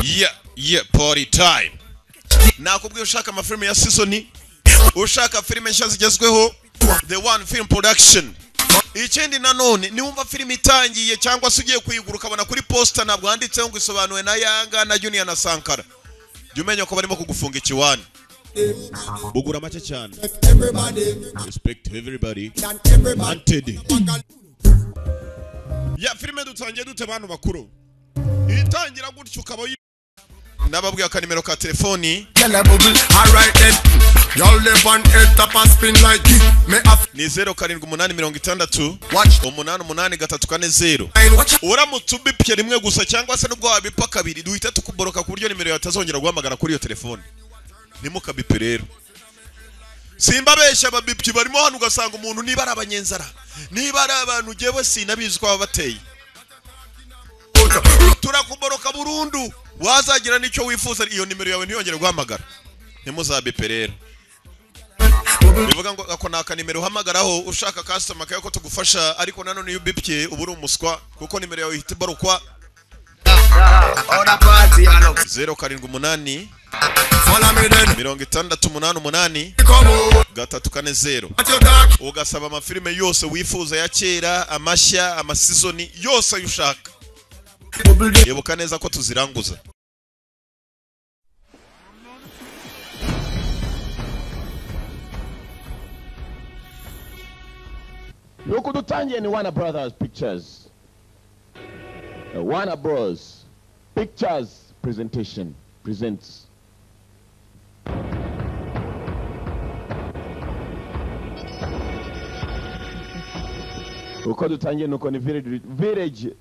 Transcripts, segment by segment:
Yeah, party time. Nakubwiye ushaka amafilme ya season, ushaka filme nshya zigezweho, The One Film Production. Ikindi nanone ni wumva filme itangiye cyangwa se ugiye kuyigura ukabona kuri poster ntabwo handitseho ngo isobanuwe na Yanga na Junior na Sankara. Jya umenya ko barimo kugufunga ikiwani. Bugura make cyane. Respect everybody. Wanted. Ya filme dutangiye dute bantu bakuru. Itangira gutyo ukaba nababwiye akanimero ka telefoni ni 0786 uramutse ubipye rimwe gusa cyangwa se nubwo wabipa kabiri duhita tukuboroka ku buryo nimero yawe atazongera guhamagara kuri iyo telefoni. Nimukabipe rero. Simba besha ababipyi barimo hano ugasanga umuntu niba ari abanyenzara niba ari abantu jewe sinabizi ko babateye. Turakuboroka burundu. Wazagira nicyo wifuza iyo nimero yawe ntiyongere guhamagara. Ntimuzabipe rero. Bivuga ngo ako naka nimero uhamagaraho ushaka customer kayo ko tugufasha ariko nanone iyo ubipye uburi umuswa kuko nimero yawe ihita barukwa 078 388 ugasaba amafilme yose wifuza ya kera amashya amasizoni yose ayushaka. Yebuka neza ko tuziranguza. Nuko dutangiye ni Warner Brothers Pictures. Warner Bros Pictures presentation presents uko dutangiye nuko ni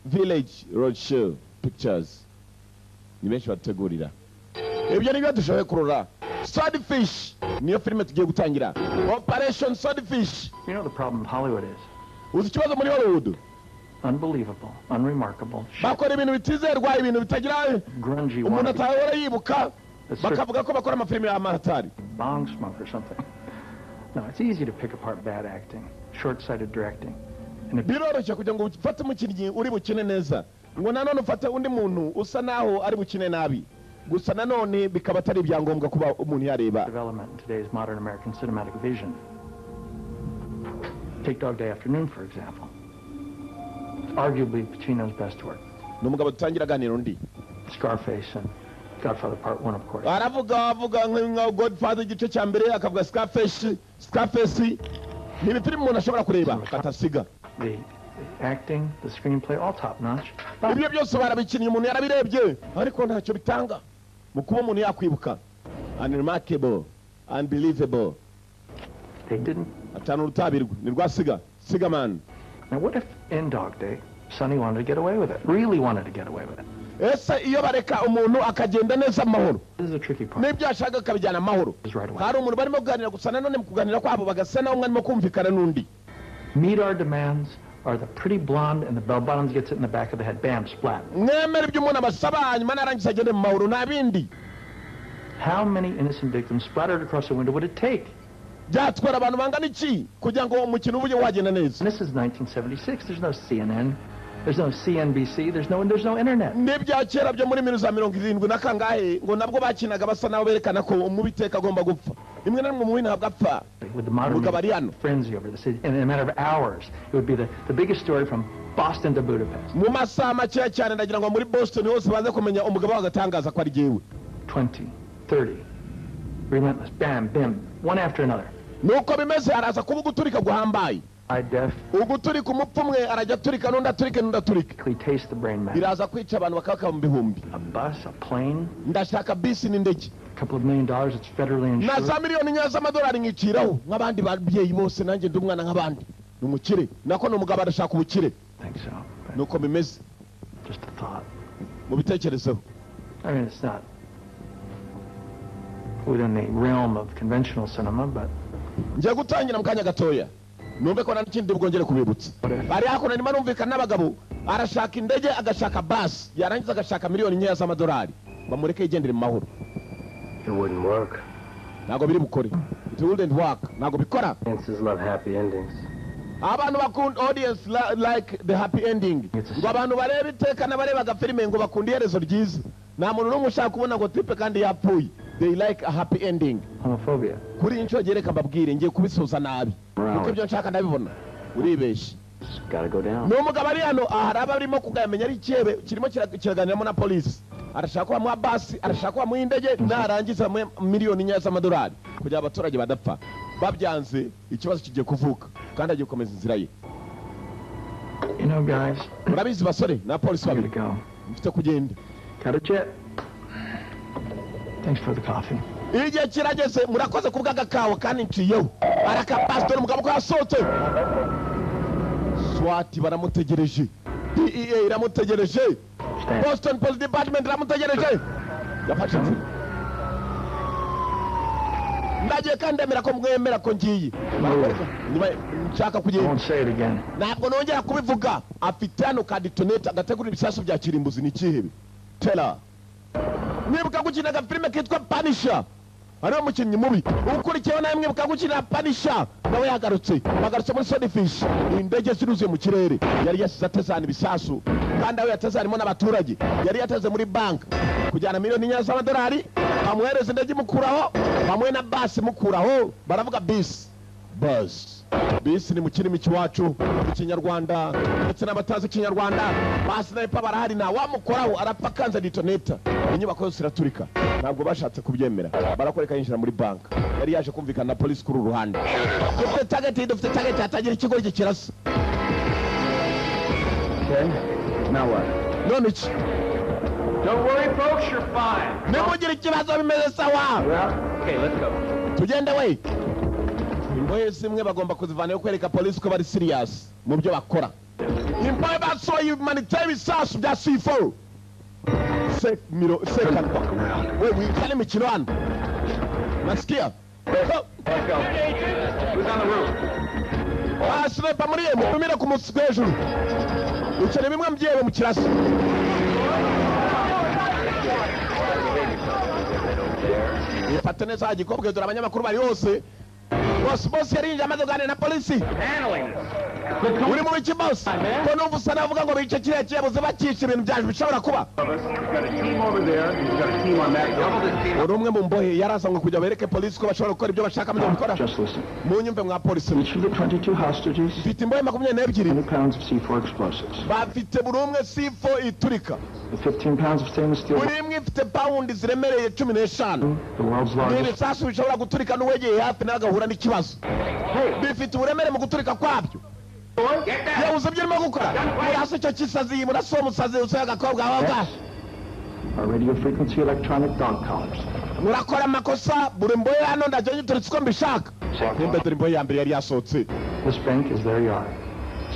Village Roadshow Pictures. Ni benshi bategurira. Ibyo ni byo dushoboye kurora. Swordfish niyo filime tugiye gutangira. Operation Swordfish. You know the problem Hollywood is. Uzi kibazo muri Hollywood? Unbelievable, unremarkable. Bakora ibintu bitizerwa ibintu bitagira grungy. Umuntu atahora yibuka bakavuga ko bakora amafilime y'amatari. Bong smoke or something. No, it's easy to pick apart bad acting, short-sighted directing. Biroroshye kugira ngo ufate umukinnyi uri bukine neza ngo nanone ufate undi muntu usa naho ari bukine nabi gusa nanone bikaba atari ibyangombwa kuba umuntu yareba. Development in today's modern American cinematic vision. Take Dog Day Afternoon for example. It's arguably Pacino's best work. Numugabo tutangira ganiro ndi Scarface and Godfather Part 1 of course. Aravuga nka Godfather igice cya mbere akavuga Scarface ni filime umuntu ashobora kureba katasiga. The acting, the screenplay, all top notch. Ibyo byose barabikinnye umuntu yarabirebye ariko ntacyo bitanga mu kuba umuntu yakwibuka. Unremarkable, unbelievable. They didn't. Atanu rutabirwa ni rwasiga man. Now what if in Dog Day Sonny wanted to get away with it, really wanted to get away with it? Ese iyo bareka umuntu akagenda neza amahoro. This is a tricky part. Nibyo ashaka kabijyana amahoro. Hari umuntu barimo kuganira gusa nanone mu kuganira kwabo bagasana umwe arimo kumvikana n'undi. Meet our demands are the pretty blonde and the bell bottoms gets it in the back of the head, bam, splat. Mwemere ibyo umuntu abasaba hanyuma narangiza agende mu mahoro nabindi. How many innocent victims splattered across the window would it take? Byatwara abantu bangana iki kugira ngo umukino uje wagenda neza. This is 1976. There's no CNN. There's no CNBC. There's no internet. Nibya kera byo muri 1970 na kangahe ngo nabwo bakinaga basa naho berekana ko umubiteka agomba gupfa. Imwe namwe mu wina habgapfa. With the modern frenzy over this, in a matter of hours, it would be the biggest story from Boston to Budapest. Mu masaha make cyane ndagira ngo muri Boston hose baze kumenya umugabo wagatangaza ko ari jewe. 20, 30, relentless, bam, bim, one after another. Nuko bimeze araza kuba guturika guhambaye. Uguturika umupfumwe arajya turika nunda turika. Taste the brain matter. Biraza kwica abantu bakaka mu bihumbi. A bus, a plane. Ndashaka bisi n'indege. $2 million, it's federally insured. Na za miliyoni y'amadolari ngiciraho nk'abandi babyeyi bose nanjye ndumwana nk'abandi. Numukire. Nako numugabo arashaka ubukire. Think so. Nuko bimeze. Just a thought. Mu bitekerezo. I mean, it's not within the realm of conventional cinema, but nje gutangira mu kanya gatoya numve ko n'ikindi bwongere kubibutsa bari hakona nima numvikana n'abagabo arashaka indege agashaka bus yarangiza agashaka miliyoni nke z'amadolari bamureke igendere mu mahoro. It wouldn't work. Nago biri bukore. It wouldn't work. Nago bikora. Audiences love happy endings. Abantu bakunda audience like the happy ending. Ngo abantu bareba iteka na bareba agafilime ngo bakunda iherezo ryiza. nta muntu n'umwe ushaka kubona ngo tipe kandi yapfuye. They like a happy ending. Homophobia. Kuri inshuro gereka mbabwire ngiye kubisoza nabi. Kuko ibyo nshaka ndabibona. Uribeshye. Gotta go down. N'umugabo ari hano aharaba arimo kugamenya ari cyebe kirimo kiraganiramo na police. Arashaka ko bamuha basi, arashaka ko bamuha indege, narangiza miliyoni nyinshi z'amadolari kugira abaturage badapfa. Babyanze ikibazo kigiye kuvuka kandi agiye gukomeza inzira ye. You know, guys. Murabizi basore na police Gotta babiri. go. Mfite kugenda. Got a jet. Thanks for the coffee. Igihe kirageze murakoze kuvuga gakawa kandi nciyeho. Araka pastor umugabo ko yasohotse. SWAT baramutegereje. DEA iramutegereje. Boston Police Department iramutegereje. Yafashe inzira. Ndagiye kandi ndemera ko mwemera ko ngiye. Nshaka I kugenda. won't say it again. Ntabwo nongera kubivuga. Afite hano ka detonator agategura ibisasu bya kirimbuzi ni kihebe. Tela. Mwibuka gukina agafilime kitwa Punisher. Ariyo mukinnyi mubi. Ukurikiyeho nawe mwibuka gukina Punisher. Nawe yagarutse. Bagarutse muri Swordfish. Indege ziruzuye mu kirere. Yari yasize atezana ibisasu. Kandi aho yatezanimo n'abaturage. Yari yateze muri bank. Kujyana miliyoni nyinshi z'amadolari. Bamuhereza indege mukuraho. Bamuhe na basi mukuraho. Baravuga bisi. Buzz. Bisi ni mu kirimi cy'iwacu ikinyarwanda ndetse n'abatazi ikinyarwanda basi na ipa barahari na wamukoraho arapfa kanza detonator inyubako yose iraturika ntabwo bashatse kubyemera barakoreka yinjira muri bank yari yaje kumvikana na police kuri uruhande dufite target atagira ikigo kirasa. Okay. Now what? None iki Don't worry, folks. You're fine. nimugira ikibazo bimeze sawa. Well, okay, let's go. Tugende we. Imbohe zimwe bagomba kuzivana yo kwereka police ko bari serious mu byo bakora. Imbohe basohoye humanitarian resource bya C4. Second. We wikale mikino hano. Nasikia? Let's go. Who's on the roof? Sniper muri ye mumire ku musi hejuru. Ucere bimwe mbyebe mu kirasi. Ifate neza agikobwe dore abanyamakuru bari hose. Boss yarinje amaze kuganira na polisi. Uri mu biki boss? Ko numva usa navuga ngo bice kiriya kiyabuze bakica ibintu byaje bishobora kuba. Uri umwe mu mbohe yarasangwe kujya bereke polisi ko bashobora gukora ibyo bashaka mu gukora. Just listen. Mu nyumve mwa polisi. Each of the 22 hostages, Mfite imbohe 22 20 pounds of C4 explosives. bafite buri umwe C4 iturika. The 15 pounds of stainless steel, Buri imwe ifite pound ziremereye 15. the world's Ni largest. ibisasu bishobora guturika n'uwegeye hafi n'agahura n'ikibazo. Bifite uburemere mu guturika kwabyo. Yabuze ibyo urimo gukora. Murasa icyo kisazi, murasa uwo musazi usohoye agakobwa aho ngaho. Our radio frequency electronic dog collars. Murakora amakosa buri mbohe hano ndajya nyituritse uko mbishaka. Nimba dore imbohe ya mbere yari yasohotse. This bank is their yard,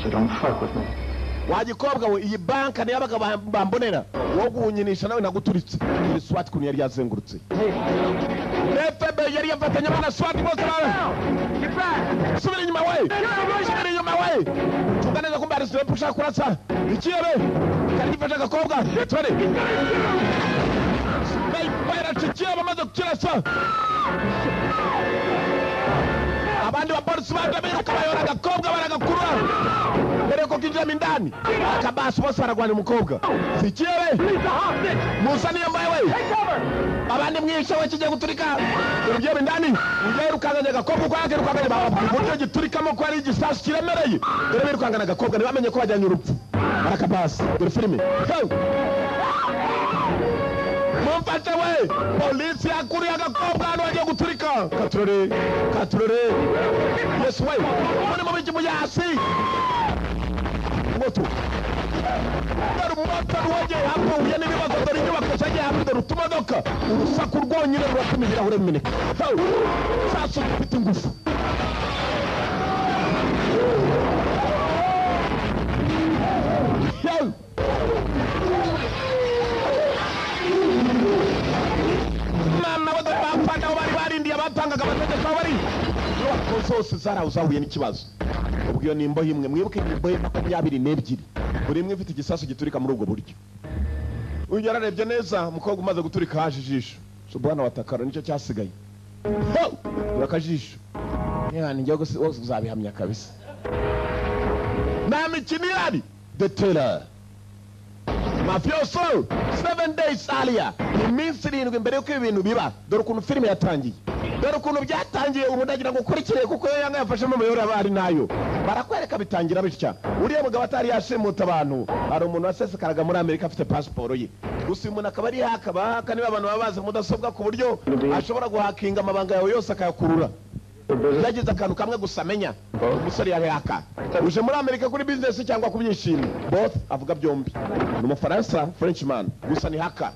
so don't fuck with me. Wagikobwa we iyi banka niyo abaga bambonera. Wo guhunyinisha nawe naguturitse. Iri SWAT kuntu yari yazengurutse. FB yari yafatanya na SWAT bose bawe. Subira inyuma we. Subira inyuma we. Tuganeza kumbe ari sire pusha kurasa. Ikiyebe. Kari gifasha agakobwa. Twere. Bayira chikiye bamaze kukirasa. Abandi ba polisi bagabiruka bayora agakobwa baragakurura. Mbere ko kinjira mindani. Akabasi bose baragwana umukobwa. Sikiyebe. Musa niyo mbaye we. Abandi mwishe we kijye guturika. Urubye mindani. Uje rukanganya agakobwa kwa yake rukanganya baburyo giturikamo ko ari igisasu kiremereye. Dore birukangana agakobwa ntibamenye ko bajyanye urupfu. Barakabasi. Dore filime. Mumfate we. Polisi yakuri agakobwa hano wagiye guturika. Katurore. Yes we. Muri mu biki muyasi. Moto. Dore moto wagiye hapo uye n'ibibazo dore inyubako zagiye hapo dore utumodoka. Urusaku rwonyine ruratuma ibirahure bimeneka. Sasa ufite ingufu. Mama wada bapanga bari barindiye batangaga amategeko bari. Zose zarahuye n'ikibazo. Ubwo iyo ni imbohe imwe mwibuke imbohe 22. Buri imwe ifite igisasu giturika muri ubwo buryo. Uyu yararebye neza umukobwa umaze guturika haje ijisho. Subhana watakara nicyo cyasigaye. Urakajisho. Yani njye wose uzabihamya kabisa. Na mikino yari The Taylor. mafioso 7 days earlier, iminsi 7 mbere yuko ibintu biba. Dore ukuntu filime yatangiye, dore ukuntu byatangiye. Ubu ndagira ngo ukurikire kuko yanga yafashemo amayobora abari nayo barakwereka bitangira bitya. Uriya mugabo atari yashimuta abantu, hari umuntu wasesekaraga muri Amerika afite passport ye. Gusa umuntu akaba ari haka niba abantu babaze mudasobwa ku buryo ashobora guhakinga amabanga yawe yose akayakurura. Yagize akantu kamwe gusa amenya, umusore yari haka uje muri Amerika kuri business cyangwa ku byishimo. Both avuga byombi, ni umufaransa Frenchman, gusa ni haka.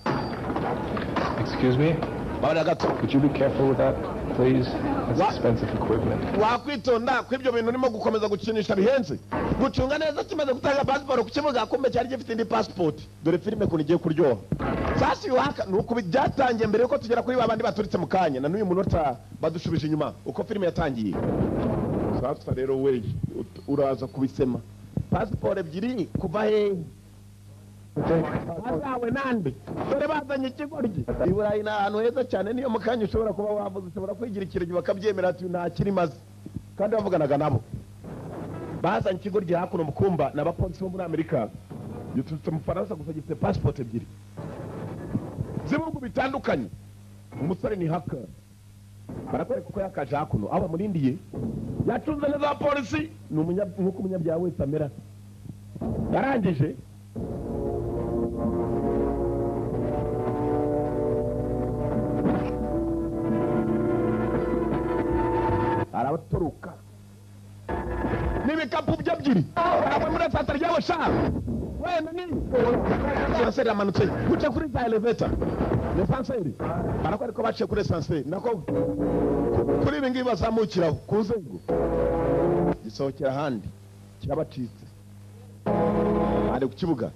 Excuse me? Could you be careful with that, please? That's expensive equipment. Wakwitonda kwibyo bintu urimo gukomeza gukinisha bihenze. Gucunga neza kimaze gutanga passport ku kibuga kumbe cyari gifite indi passport. Dore filime ko nigiye kuryoha. Sasi waka nuko byatangiye mbere yuko tugera kuri babandi baturitse mu kanya na n'uyu munota badushubije inyuma uko filime yatangiye. Sasa rero we uraza kubisema. Passport ebyiri kuva he? Azawe nande dore bazanye ikigoryi. Iburayi na ahantu heza cyane, niyo mukanya ushobora kuba wavuze, ushobora kwigira ikiregi bakabyemera ati nta kiri maze, kandi bavuganaga nabo. Bazanye ikigoryi hakuno mukumba n'abapolisi bo muri Amerika. Yututse mu Faransa gusa gifite passport ebyiri z'ibihugu bitandukanye. Umusore ni haka, barakwereka ko yakaje hakuno aba murindiye, yacunze neza polisi. Ni nk'uko umunyabyaha wese amera. Yarangije arabaturuka n'ibikapu by'ebyiri arabwe muri sasa ryawe sha wenda ni sanseri amanutse guca kuri za elevator ne sanseri barakwereka baciye kuri sanseri nako kuri ibi ngibi bazamukiraho ku nzego gisohokera ahandi kirabacitse. Ari ku kibuga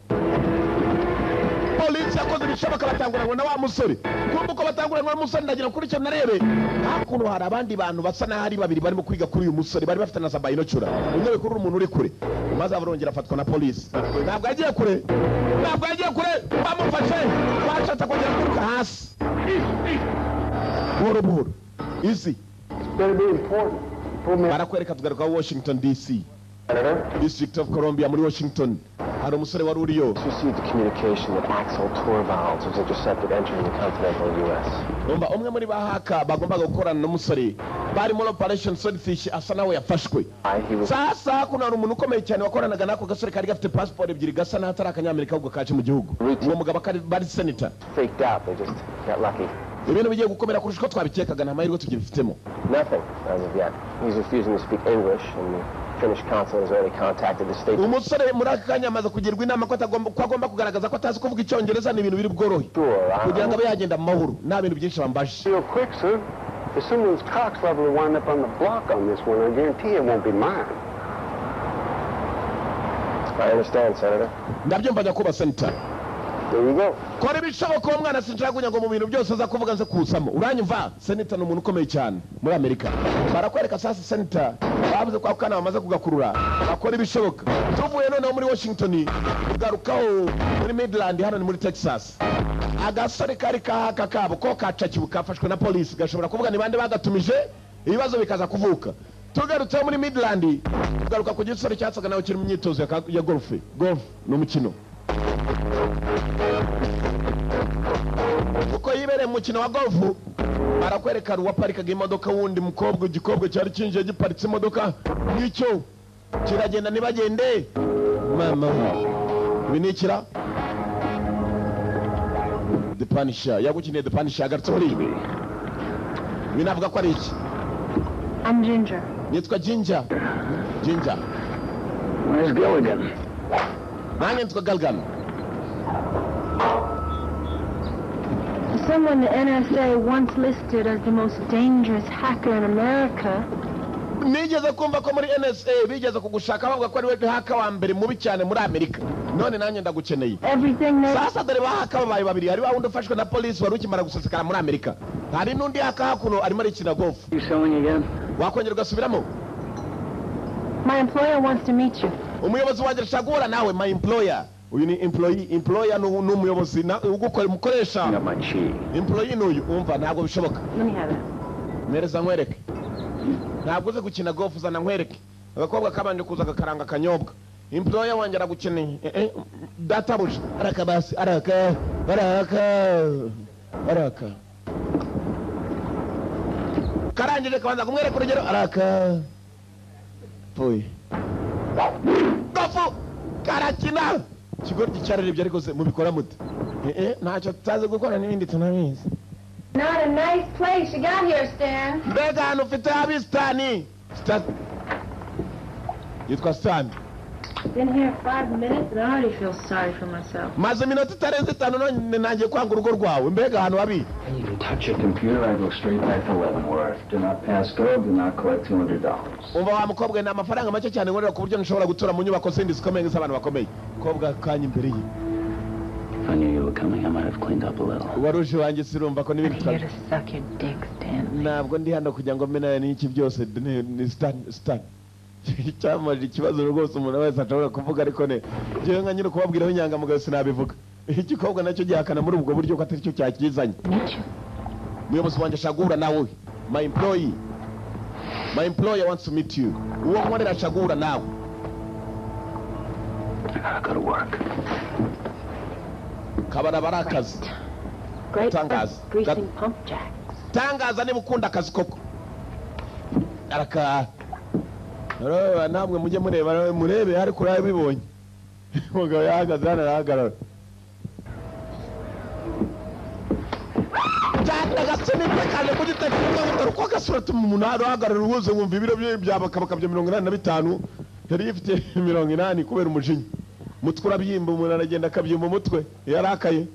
polisi yakoze ibishoboka batanguranwa na wa musore. Kumva uko batanguranwa n'umusore ndagira kuri cyo narebe hakuno hari abandi bantu basa naho ari babiri barimo kwiga kuri uyu musore, bari bafite na za bayinocura. Unyewe kuri umuntu uri kure maze abarongera afatwa na polisi. Ntabwo yagiye kure, bamufashe bacata kongera kuruka hasi buhoro buhoro. Easy. Barakwereka tugaruka Washington DC, District of Columbia muri Washington. Hari umusore wari uriyo. Received the communication that Axel Torvalds was intercepted entering the continental U.S. Umva umwe muri bahaka bagombaga gukorana n'umusore bari muri Operation Swordfish asa nawe yafashwe. Sasa kuna umuntu ukomeye cyane wakoranaga nako gasore kari gafite passport ebyiri gasa na hatari akanyamerika ahubwo kaje mu gihugu. Uwo mugabo bari senator. Faked out, they just got lucky. Ibintu bigiye gukomera kurusha ko twabikekaga nta mahirwe tugifitemo. Nothing as of yet. He's refusing to speak English and the Finnish consulate has already contacted the state. Umusore muri akanya amaze kugirwa inama ko agomba kugaragaza ko atazi kuvuga icyongereza n'ibintu biri bworohe kugira ngo abe yagenda mu mahoro nta bintu byinshi bambaje. Real quick, sir. As soon as Cox level will wind up on the block on this one, I guarantee it won't be mine. I understand, Senator. Ndabyumva nyakuba Senator. There you go. Kora ibishoboka uwo mwana sinshaka kugira ngo mu bintu byose aza kuvuga nze kusamo. Uranyumva? Senator ni umuntu ukomeye cyane muri Amerika. Barakwereka sasa Senator bavuze ko akana bamaze kugakurura akora ibishoboka. Tuvuye noneho muri Washington ugarukaho muri Midland hano ni muri Texas. Agasore kari kahaka kabo ko kacakibu kafashwe na polisi gashobora kuvuga ni bande bagatumije ibibazo bikaza kuvuka. Tugarutse muri Midland tugaruka ku gisore cyatsaga nawe kiri mu myitozo ya golf no mukino. Uko yibereye mu mukino wa golf barakwereka ruwaparikaga imodoka wundi mukobwa igikobwa cyari kinjiye giparitse imodoka n'icyo kiragenda nibagende mama binikira The Punisher yagukineye The Punisher agarutse muri ibi binavuga ko ari iki. I'm Ginger. Nitwa Ginger. Where's Gilligan? Nange nitwa Galgan. Someone the NSA once listed as the most dangerous hacker in America. Nigeze kumva ko muri NSA bigeze kugushaka bavuga ko ari we haka wa mbere mubi cyane muri Amerika. None nanjye ndagukeneye. Everything they... Sasa dore bahaka babaye babiri, hari wundi ufashwe na polisi wari ukimara gusesekara muri Amerika. Hari n'undi haka hakuno arimo arikina golf. You selling again? Wakongera ugasubiramo? My employer wants to meet you. Umuyobozi wanjye arashaka guhura nawe. My employer. Uyu ni employer n'umuyobozi ugukora umukoresha. Employee n'uyu umva ntabwo bishoboka. Let me have it. Mereza nkwereke. Ntabwo uze gukina golf uzana nkwereke. Agakobwa kabanje kuza gakaranga kanyobwa. employer wanjye aragukeneye databuja araka basi araka karangije kabanza kumwereka urugero araka pfuye gafu karakina kigo gicarira ibyo ariko mubikora mute ntacyo tutazi gukora n'ibindi tunabizi. Not a nice place you got here, Stan. Mbega hano ufite abi Stani. Yitwa Stan. Been here 5 minutes and I already feel sorry for myself. Maze minota itarenze 5 none nangiye kwanga urugo rwawe. Mbega hano abi. And you can touch your computer. I go straight back to Leavenworth. Do not pass go. Do not collect $200. Umva wa mukobwa ni amafaranga make cyane ngorera ku buryo nshobora gutura mu nyubako zindi zikomeye nk'abantu bakomeye. Kobwa kanya imbere ye. I knew you were coming. I might have cleaned up a little. Waruje wanjye sirumva ko n'ibindi I'm here to suck your dick, Stan. ntabwo ndi hano kugira ngo menane n'iki byose ni Stan. Cyamaje ikibazo rwose umuntu wese ashobora kuvuga ariko ne jewe nka nyine kubabwiraho inyangamugayo sinabivuga. Igikobwa nacyo gihakana muri ubwo buryo ko atari cyo cyakizanye. Muyobozi wanjye ashagura nawe. My employer wants to meet you. Uwo nkorera ashagura nawe. I gotta go to work. Kabara barakazi. Great Tangaza. greasing pump jacks. Tangaza niba ukunda akazi koko. Araka. Namwe mujye murebe hari kuri ayo bibonye. Mugabo yahagaze hano arahagarara. Cyane gasini kale kuri tekinga mutaruko gasura tumuntu arahagarara ubuze ngumva ibiro bye byabakabakabye 85 yari ifite 80 kubera umujinya. Mutwe byimba umuntu aragenda akabyimba umutwe yarakaye.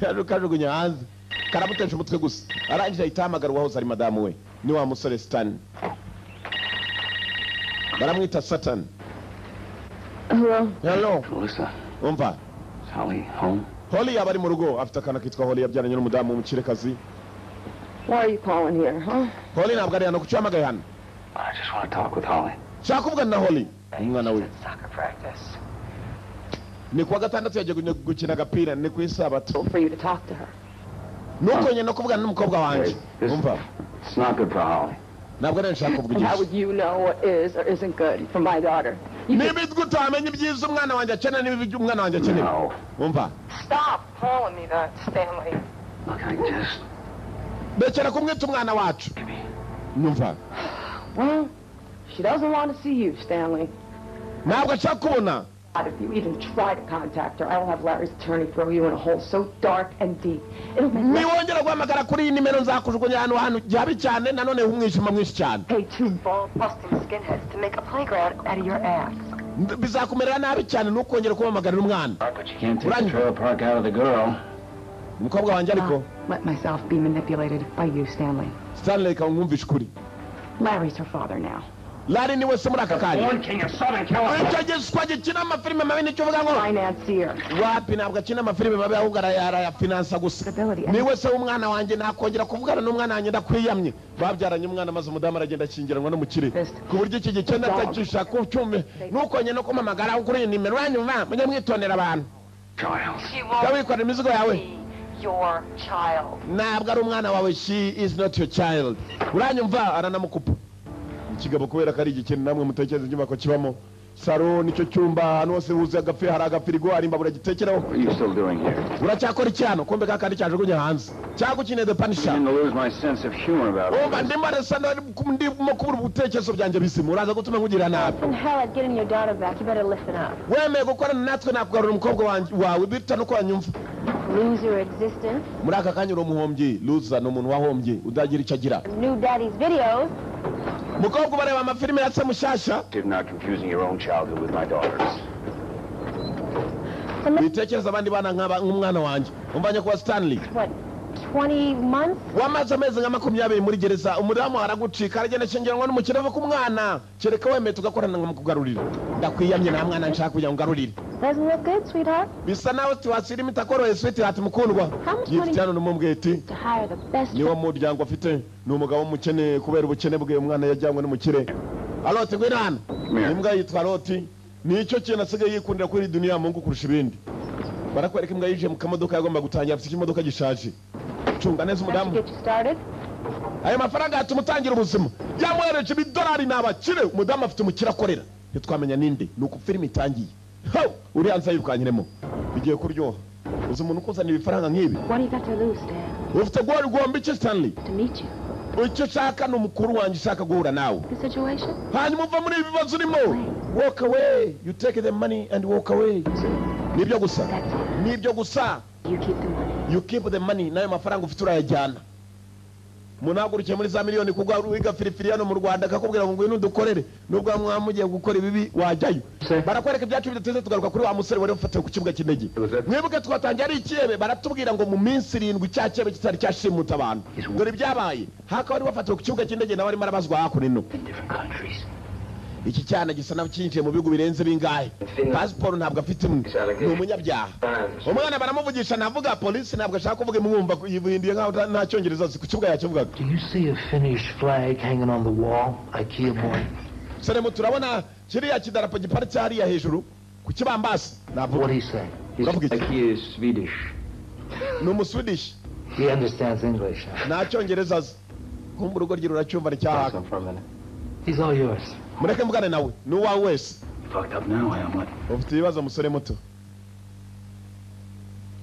Yarukajugunya hanze. Karamutesha umutwe gusa. Arangije ahitamagara wahoze ari madamu we. Ni wa musore Stan. Baramwita Satan. Hello. Melissa. Umva. Is Holly home? Holly yabari mu rugo afite akana kitwa Holly yabyaranye n'umudamu w'umukirekazi. Why are you calling here, huh? Holly ntabwo ari hano kucyamagaye hano. I just want to talk with Holly. Shaka kuvugana na Holly. Umwana we. Soccer practice. Ni kuwa gatandatu yagiye gukina agapira ni ku isabato. For you to talk to her. Nuko nyine no kuvugana n'umukobwa wanjye. Umva. It's not good for Holly. Ntabwo ari nshaka And how kuvugisha. would you know what is or isn't good for my daughter? Niba utamenye ibyiza umwana wanjye akeneye n'ibyo umwana wanjye akeneye. No. Umva. Stop calling me that, Stanley. Look, I just... Bekera kumwita umwana wacu. Numva. Well, she doesn't want to see you, Stanley. Ntabwo ashaka kubona. If you even try to contact her, I will have Larry's attorney throw you in a hole so dark and deep. It'll make Niwongera guhamagara kuri iyi nimero nzakujugunya hano byabi cyane nanone umwijima mwinshi cyane. pay 2 ball-busting skinheads to make a playground out of your ass. Bizakumerera nabi cyane nukongera kuhamagara umwana. But you can't take the trailer park out of the girl. Umukobwa wanjye ariko. Let myself be manipulated by you, Stanley. Stanley kamwumvisha kuri. Larry's her father now. Larry niwe se muri aka kanya. Born king of Southern California. Icyo giswa gikina amafilime mabi nicyo uvuga ngo. Financier. Wapi ntabwo akina amafilime mabi ahubwo arayafinansa gusa. Niwe se w'umwana wanjye nakongera kuvugana n'umwana wanjye ndakwiyamye. Babyaranye umwana maze umudamu aragenda akingiranwa n'umukire. Ku buryo iki gikenda atagisha ku cyume. Nukonye no kumamagara kuri iyi nimero yanyuma mujye mwitondera abantu. Yawikorera imizigo yawe. Your child. Ntabwo ari umwana wawe, she is not your child. Uranyumva aranamukupa. Ikigabo kubera kari igikene namwe mutekereza inyubako kibamo. Saro nicyo cyumba hano hose huze agafi hari agafirigo hari imbabura gitekeraho. What are you still doing here? Uracyakora icyano kombe kakandi cyajugunye hanze. Cyagukine the Punisher. I'm lose my sense of humor about it. Umva ndimo ndimo kubura ubutekerezo byanjye bizimu. Uraza gutuma nkugira nabi. And hell, I'd getting your daughter back. You better listen up. Wemeye gukorana natwe nakugarura umukobwa wawe bita nuko wanyumva. Lose your existence. Muri aka kanya uri umuhombyi, loser ni umuntu wahombye udagira icyo agira. New daddy's videos. Mukobwa bareba amafilime yatse mushasha. You're not confusing your own childhood with my daughter's. Bitekereza abandi bana nk'umwana wanjye. Umvanye kuwa Stanley. What, 20 months? Wamaze amezi nka 20 muri gereza. Umudamu aragucika aragenda shengeranwa n'umukire ava ku mwana. Kereka wemeye tugakorana nkamukugarurira. Ndakwiyamye nta mwana nshaka kujya ngarurira. Doesn't look good, sweetheart. Bisa nawe tiwasira imitakoroye sweetheart mukundwa. Yifitano n'umubweti. To hire the best. Niwo muryango afite ni umugabo mukene kubera ubukene bwe umwana yajyanywe n'umukire. Alote gwirana. Imbwa yitwa Loti. Nicyo kintu asigaye yikundira kuri dunia Mungu kurusha ibindi. Barakwereka imbwa yije mu kamodoka yagomba gutangira afite imodoka gishaje. Cunga neza umudamu. Ayo mafaranga atumutangira ubuzima. Yamwereje $100 n'abakire umudamu afite umukira akorera. ntitwamenya ninde nuko film itangiye uri hanze yirukanyiremo bigiye kuryoha uzi umuntu ukuzanira ifaranga nk'ibi What do you got to lose, Dad? ufite guhora ugomba iki Stanley To meet you. icyo ushaka ni umukuru wanjye ushaka guhura nawe The situation? hanyuma uva muri ibi bibazo urimo walk away you take the money and walk away nibyo gusa nibyo gusa You keep the money. you keep the money nayo mafaranga ufite urayajyana munagurukiye muri za miliyoni kugwa wiga firifiri hano mu Rwanda akakubwira ngo ngwino dukorere nubwo mwamugiye gukora ibibi wajyayo barakwereka ibyacu bidateze tugaruka kuri wa musore wari ufatiwe ku kibuga cy'indege mwibuke twatangiye ari ikiyebe baratubwira ngo mu minsi 7 cya cyebe kitari cyashimuta abantu dore ibyabaye haka wari wafatiwe ku kibuga cy'indege nawe arimo arabazwa hakuno iki cyana gisa n'akinjiye mu bihugu birenze bingahe passport ntabwo afite imwe ni umunyabyaha umwana baramuvugisha navuga polisi ntabwo ashaka kuvuga imwumva yivuhindiye nkaho nta cyongereza ku kibuga yakivugaga. Do you see a Finnish flag hanging on the wall, IKEA boy? Seremo turabona kiriya kidarapo giparitse hariya hejuru ku kibambasi navuga. What do you say? IKEA is Swedish. Ni umuswedish. He understands English. Nta cyongereza azi. Kumva urugo rye ruracyumva ricyahaka. He's all yours. Mureke mugane nawe ni uwawe wese. Fucked up now, Hamlet. Ufite ibibazo musore muto.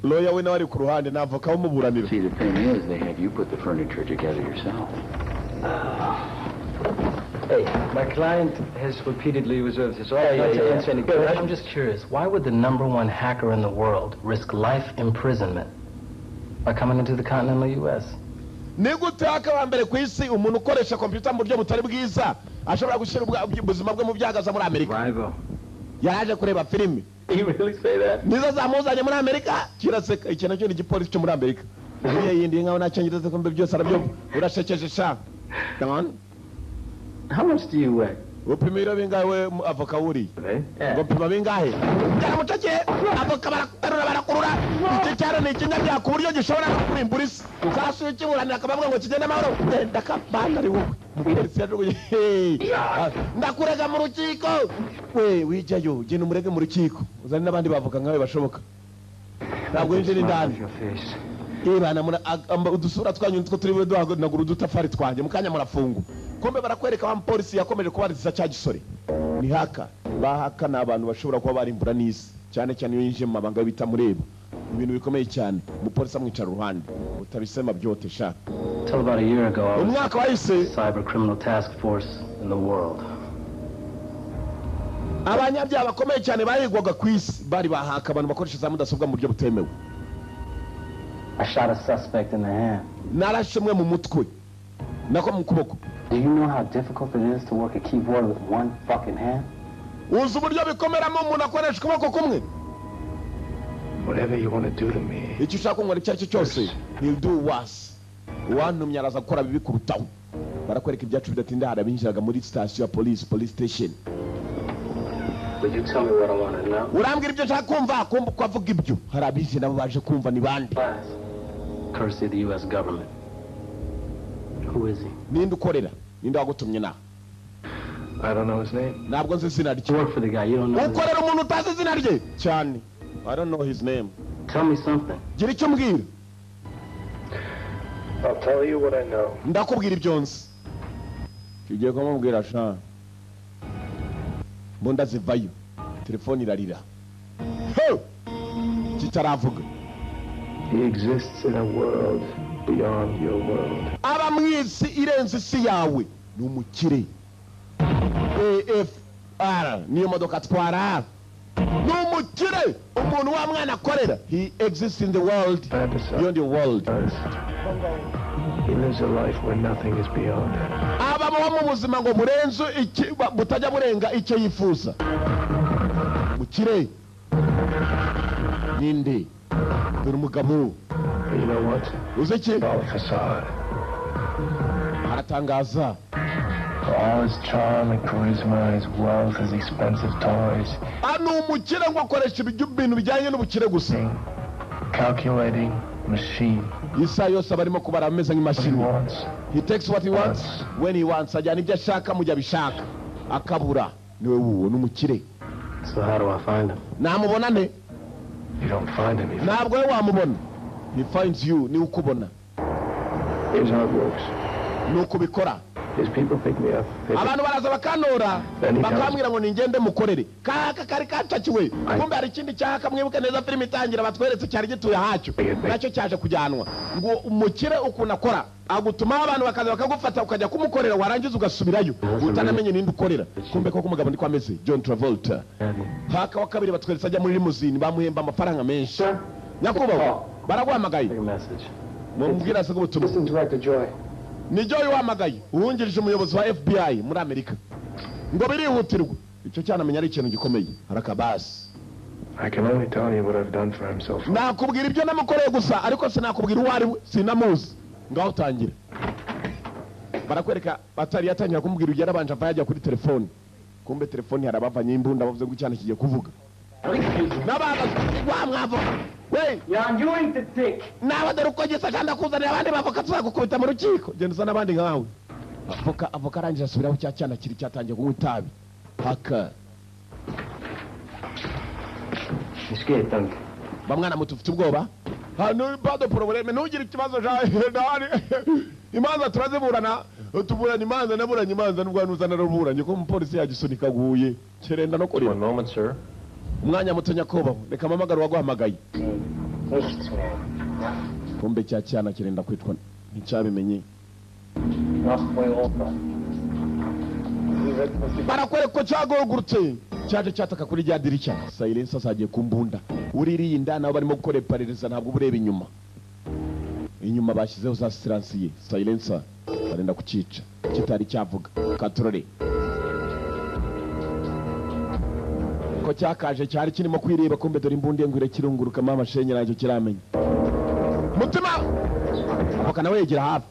Lawyer we nawe ari ku ruhande navoka umuburanira. See, the thing is, they had you put the furniture together yourself. Hey, my client has repeatedly reserved his right not to answer any questions. I'm just curious, why would the #1 hacker in the world risk life imprisonment by coming into the continental U.S.? Nigute akaba mbere ku isi umuntu ukoresha computer mu buryo butari bwiza ashobora gushyira ubuzima bwe mu byagaza muri Amerika. Yaje kureba filimi. You really say that? Nizo zamuzanye muri Amerika kiraseka ikintu cyo igipolisi cyo muri Amerika. Uriya yindi nkaho nacyongereza kumbe byose arabyo urashekeje sha. Come on. How much do you weigh? Upimira bingawe avoka uri? Ngo pima bingahe? Cyara mutake avoka barakurura. Iki cyaro ni kinga bya ku buryo gishobora kurimbura isi. Sasu kiburanira akabavuga ngo kigende amahoro. Ndakabanda ari wowe. Mupolisi yaje ndakurega mu rukiko. We wijayo genda umurege mu rukiko. Uzane nabandi bavuga nkawe bashoboka. Ntabwo yinjira indani. Ibana muna udusura twanyu nitwo turi duhagurura udutafari twanjye mukanya murafungu. Kombe barakwereka wa polisi yakomeje kubariza cya gisore. Ni haka bahaka n'abantu bashobora kuba barimbura n'isi cyane cyane iyo yinjiye mu mabanga bita mureba. Ibintu bikomeye cyane umupolisi amwicara uruhande utabisema byote sha. Till about a year ago, I umwaka wahise cyber criminal task force in the world. Abanyabyaha bakomeye cyane bahigwaga ku isi bari bahaka abantu bakoresha za mudasobwa mu buryo butemewe. I shot a suspect in the hand. Narashimwe mu mutwe nako mu kuboko. Do you know how difficult it is to work a keyboard with one fucking hand? Uzi uburyo bikomeramo umuntu akoresha ukuboko kumwe. Whatever you want to do to me. Icyo ushaka ngo icyo cyose he'll do worse. Wantumye araza gukora bibi kurutaho. Barakwereka ibyacu bidatinda harabinjiraga muri station ya police station. Would you tell me what I want to know? Urambwira ibyo nshaka kumva kwavuga ibyo harabije nabo baje kumva ni bande. Courtesy of the U.S. government. Who is he? Ninde ukorera? Ninde wagutumye na? I don't know his name. Ntabwo nzi izina rye. Work for the guy, you don't know. Ukorera umuntu utazi izina rye? Cyane. I don't know his name. Tell me something. Gira icyo mbwira. I'll tell you what I know. Ndakubwira ibyo nzi. Kigiye kumubwira sha. Mbunda zivayo. Telefone irarira. Kitaravuga. He exists in a world beyond your world. Aba mwisi irenze isi yawe ni umukire. AFR niyo modoka atwara. Ni umukire umuntu wa mwana akorera. He exists in the world beyond your world. He lives a life where nothing is beyond. Aba mu buzima ngo murenzo butajya burenga icyo yifuza. Mukire. Ninde? Dore umugabo. You know what? Uzeki? All facade. Aratangaza. For all his charm and charisma, his wealth, his expensive toys. Anu umukire ngo akoresha ibintu bijyanye n'ubukire gusa. Calculating machine. Isa yose abarimo kubara ameze nk'imashini. He takes what he wants when he wants. Ajyana ibyo ashaka mu gihe abishaka. Akabura niwe wuwo n'umukire. So how do I find him? Namubona ne? You don't find him. Ntabwo we wamubona. He finds you ni ukubona. Here's how it works. Nuko bikora. His people pick me up. Abantu baraza bakanora bakambwira ngo ningende mukorere kaka kari kacakiwe kumbe hari ikindi cyaka mwibuke neza filime itangira batweretse cyari gituye hacyo nacyo cyaje kujyanwa ngo umukire ukuna akora agutuma abantu bakaza bakagufata ukajya kumukorera warangiza ugasubirayo utanamenye ninde ukorera kumbe ko kumugabo ndiko ameze John Travolta haka wa kabiri batweretse ajya muri limousine bamuhemba amafaranga menshi nyakubaho baraguhamagaye mumbwira se gubutumwa ni Joy wamagaye uwungirije umuyobozi wa FBI muri Amerika ngo birihutirwa icyo cyanamenya ari ikintu gikomeye harakabasi. I can only tell you what I've done for him so far. Nakubwira ibyo namukoreye gusa ariko sinakubwira uwo ari we sinamuzi ngaho utangira barakwereka batari yatangira kumubwira ugera banje ava yajya kuri telefone kumbe telefone harabavanye imbunda bavuze ngo cyane kigiye kuvuga nabaga wa mwavo we yanjuing the dick nawe dore uko gisa kandi akuzanira abandi bavoka tuzagukubita mu rukiko genda usa n'abandi nkawe avoka arangije asubiraho cya cyana kiri cyatangiye kunywa itabi haka Iskietank bamwana mutu ufite ubwoba hano bado probleme ntugire ikibazo jahe imanza turaziburana tuburana imanza naburanye imanza nubwo nuzana ruburanye ko umupolisi yagisunika guye kerenda no kuri one moment sir umwanya muto nyakobaho reka mamagara waguhamagaye kumbe cya cyana kirenda kwitwa nicyabimenye barakwere ko cyagogurutse cyaje cyataka kuri rya dirishya silence asagiye kumbunda uririnda nabo barimo gukora iperereza ntabwo bureba inyuma bashyizeho za silencier silencer barenda kucica kitari cyavuga katorore ko cyakaje cyari kirimo kwireba kumbe dore imbunde ngwire kirunguruka mama shenye nacyo kiramenya mutima avoka nawe yegera hafi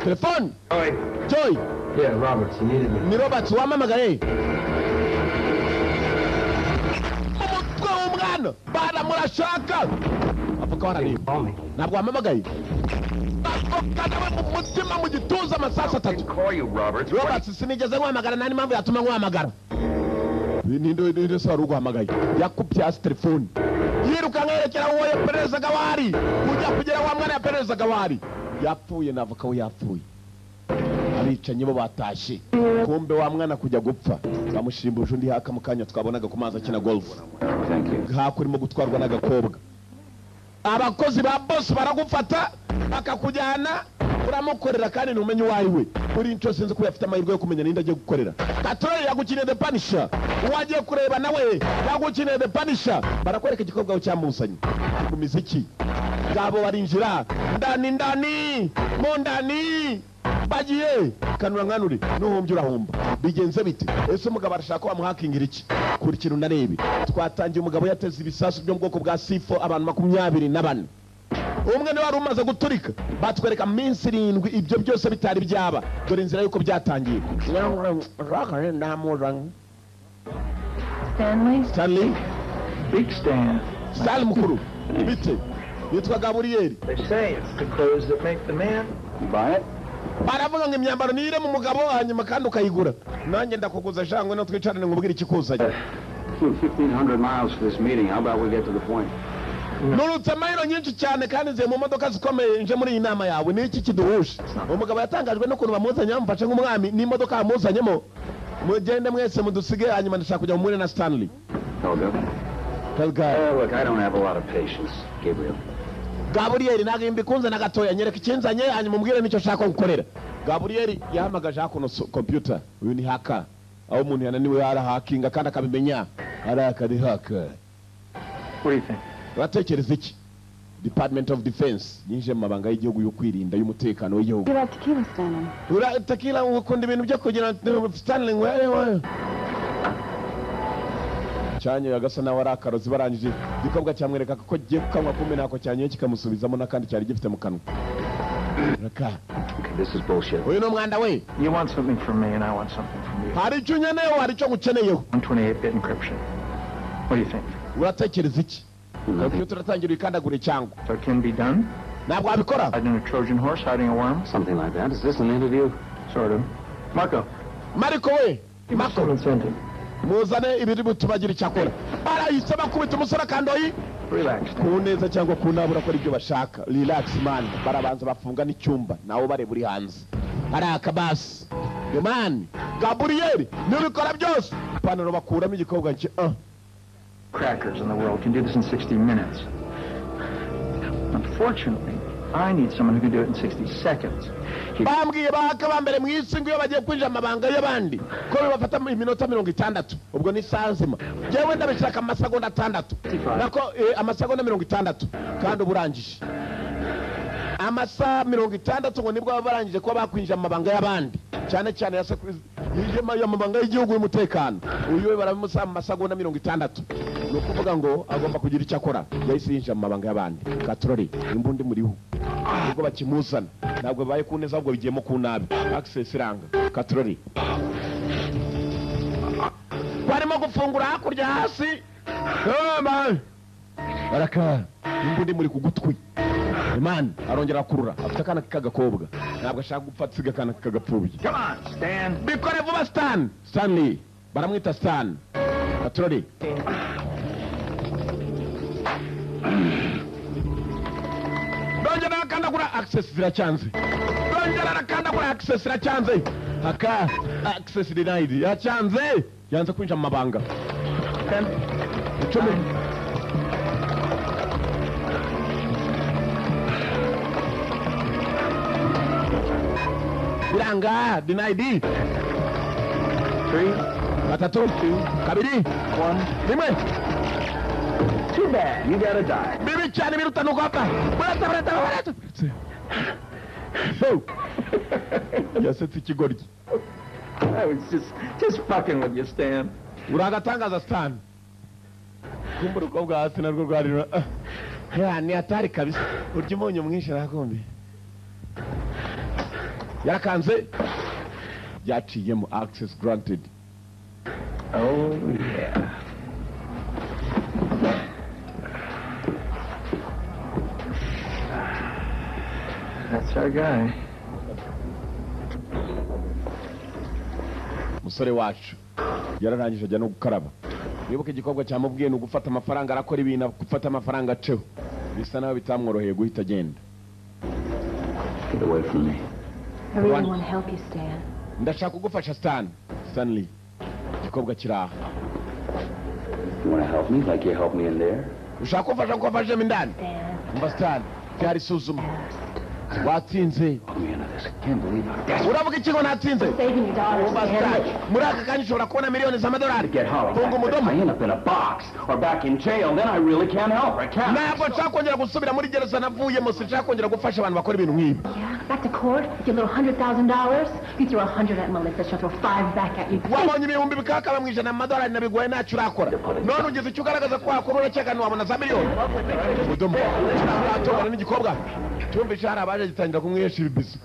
telefone Joy yeah Robert you needed me ni Robert wamamagaye umutwe w'umwana bana murashaka avoka warani ntabwo wamamagaye umutima mu gituza amasasa atatu Robert sinigeze nkwamagara nani mpamvu yatuma nkwamagara ninde se wari uguhamagaye yakubye hasi telefone yiruka nkerekera uwo yaperezaga wari ujya kugera wa mwana yaperezaga wari yapfuye navoka we yapfuye abicanye bo batashye kumbe wa mwana kujya gupfa bamushimbuje undi haka mukanya twabonaga ku mazi akina golf hakurimo gutwarwa n'agakobwa abakozi ba boss baragufata bakakujyana uramukorera kandi ntumenye uwayi we uri inco sinzi ko yafite amahirwe yo kumenya ninde agiye gukorera Katorore yagukiniye The Punisher uwagiye kureba nawe yagukiniye The Punisher barakwereka igikobwa cyamusanye ku miziki gabo barinjira ndani mu ndani bagiye kanura nkanuri nuhumbye urahumba bigenze bite ese umugabo arashaka ko bamuhakingira iki kuri kintu narebe twatangiye umugabo yateze ibisasu byo mu bwoko bwa sifo abantu 24 umwe ni wari umaze guturika batwereka minsi 7 ibyo byose bitari byaba dore inzira yuko byatangiye Stanley Big Stan Sal mukuru bite yitwa Gabriel they say it's the clothes that make the man Buy it? baravuga ngo imyambaro nire mu mugabo hanyuma kandi ukayigura nanjye ndakuguza jangwe no twicarane ngubwira ikikuzanye 1,500 miles for this meeting. How about we get to the point? nurutse mayiro nyinshi cyane kandi nze mu modoka zikomeye nje muri iyi nama yawe ni iki kiduhusha umugabo yatangajwe no kuntu bamuzanye bamufashe nk'umwami n'imodoka yamuzanyemo mugende mwese mudusige hanyuma ndashaka kujya muri na Stanley Helga. Look, I don't have a lot of patience, Gabriel. Gabriel ntabwo mbikunze na gatoya nyereka ikinzanye hanyuma umbwire nicyo shaka gukorera Gabriel yahamagaje hakuno computer uyu ni haka aho umuntu yananiwe arahakinga kandi akabimenya arakari haka what do you think uratekereza iki Department of Defense yinje mu mabanga y'igihugu yo kwirinda y'umutekano w'igihugu You like tequila, Stanley? tequila ukunda ibintu byo kugira Stanley wewe cyanye yagasa nawe arakarozi barangije gikobwa cyamwereka ko giye kukanywa kumbe nako cyanye kikamusubizamo nakandi cyari gifite mu kanwa raka This is bullshit. uyu no mwanda we you want something from me and I want something from you hari icyo nyeneyo hari icyo gukeneyeho 128-bit encryption what do you think uratekereza iki computer uratangira ikandagura cyangwa so it can be done ntabwo wabikora hiding a Trojan horse hiding a worm Something like that. Is this an interview? sort of Marco Marco we Marco incentive muzane ibiri butubagira icyakora barayise bakubita umusore kandoyi Relax. Kuneza cyangwa kunabura ko ibyo bashaka. Relax man. Barabanza bafunga n'icyumba nawo bare buri hanze. Ari akabasi. Yo man, Gabriel, nibikora byose. Panaro bakuramo igikobwa cye. Crackers in the world can do this in 60 minutes. Unfortunately, I need someone who can do it in 60 seconds. Bambwiye bahaka mbere mu isi ngo bagiye kwinjira amabanga y'abandi ko bafata iminota 60 ubwo ni sanzima jewe ndabishaka amasegonda 6 nako amasegonda 60 kandi uburangije amasa 60 ngo nibwo barangije ko bakwinjira amabanga y'abandi cyane cyane yijema y'amabanga y'igihugu y'umutekano uyu baramusa amasegonda 60 no kuvuga ngo agomba kugira icyo akora yahise yinjira amabanga y'abandi katrori imbundi muriho ubwo bakimuzana ntabwo baye kuneza ahubwo bigiyemo ku nabi access iranga katrori barimo gufungura hakurya hasi baraka imbundi muri kugutwi man arongera kurura afite akana k'agakobwa ntabwo ashaka gupfa tsiga akana k'agapfubyi bikore vuba Stanley baramwita Stan katrori kandagura access ziracyanze bongera kandagura access ziracyanze haka access denied yacyanze yanze kwinjira mu mabanga icumi biranga denied 3 batatu 2 kabiri 1 rimwe. Too bad, you gotta die. Bibi cyane biruta nuko hapa. Barata. Yasetse ikigoryi. I was just fucking with you, Stan. Uragatangaza Stan. Kumbura ko bwa hasi narwo rwarira. Ni atari kabisa. Urya umunyu mwinshi nakombe. Yakanze. Yaciyemo access granted. Oh yeah. That's our guy. Musore wacu yararangije ajya no gukaraba. Wibuke igikobwa cyamubwiye no gufata amafaranga arakora ibintu gufata amafaranga ceho. Bisa nawe bitamworoheye guhita agenda. Get away from me. I really want to help you, Stan. Ndashaka kugufasha Stanley. Igikobwa kiraha. You want to help me like you helped me in there? Ushaka kufasha ko afashe mindani. Stan, cyari suzuma. Watsinze. Uravuga ikigo natsinze. Muri aka kanya ushobora kubona miliyoni z'amadolari. Tunga umudomo. Ntabwo nshaka kongera gusubira muri gereza navuyemo, sinshaka kongera gufasha abantu bakora ibintu nk'ibi. Back to court, with your little $100,000, you throw 100 at Melissa, she'll throw 5 back at you. Wabonye ibihumbi bikakaba mu ijana amadolari nabiguye ntacyo urakora. None ugeze icyo ugaragaza ko wakora urakeka ntiwabona za miliyoni. Umudomo. Uratobana n'igikobwa. Tumvisha hari abaje gitangira kumwihesha ibibizo.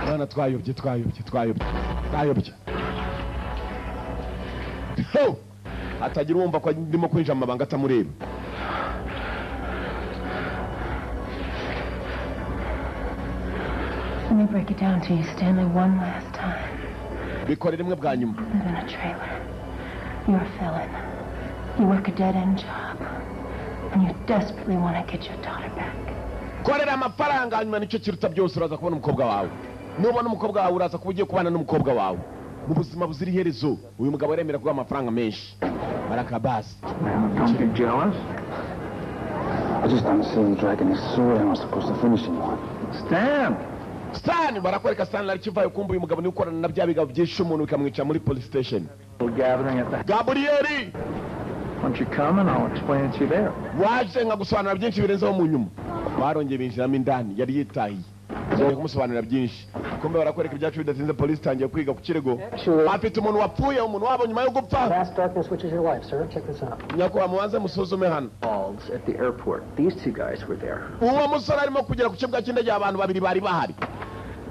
Mwana twayobye. Atagira wumva ko ndimo kwinjira amabanga atamureba. Let me break it down to you, Stanley, one last time. Bikore rimwe bwa nyuma. You live in a trailer. You're a felon. You work a dead-end job. And you desperately want to get your daughter back. Korera amafaranga hanyuma nicyo kiruta byose uraza kubona umukobwa wawe. Nubona umukobwa wawe uraza kuba ugiye kubana n'umukobwa wawe. Mu buzima buzira iherezo uyu mugabo aremera kuguha amafaranga menshi. Barakabasi. Don't be jealous. I just don't see him dragging his sword and I'm supposed to finish him one. Stan barakwereka Stan ari kivayo kumva uyu mugabo ni ukorana na bya bigabo byinshi umuntu bikamwica muri police station. Gabriel! Once you come and I'll explain it to you there. Waje ngagusobanura byinshi birenzeho mu nyuma. Barongeye binjiramo indani yari yitahiye. Ngiye kumusobanurira byinshi. Kumbe barakwereka ibyacu bidatinze police tangiye kwiga ku kirego. Afite umuntu wapfuye umuntu wabo nyuma yo gupfa. Vast darkness, which is your wife, sir. Check this out. Nyakubahwa mubanze musuzume hano. At the airport. These two guys were there. Uwo musore arimo kugera ku kibuga cy'indege abantu babiri bari bahari.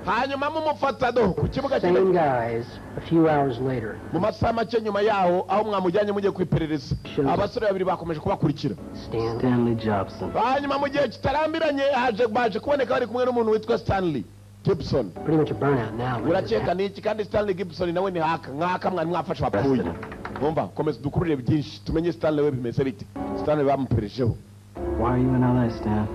Hanyuma mumufata do ku kibuga cy'indege. Same guys a few hours later. Mu masaha make nyuma yaho aho mwamujyanye mujye kwiperereza. Abasore babiri bakomeje kubakurikira. Stanley Jobson. Hanyuma mu gihe kitarambiranye baje kuboneka bari kumwe n'umuntu witwa Stanley Gibson. Pretty much a burnout now. Urakeka niki kandi Stanley Gibson nawe ni haka mwari mwafasha bapfuye. Umva komeza dukurire byinshi tumenye Stanley we bimeze bite. Stanley bamuperejeho. Why are you in LA, Stan?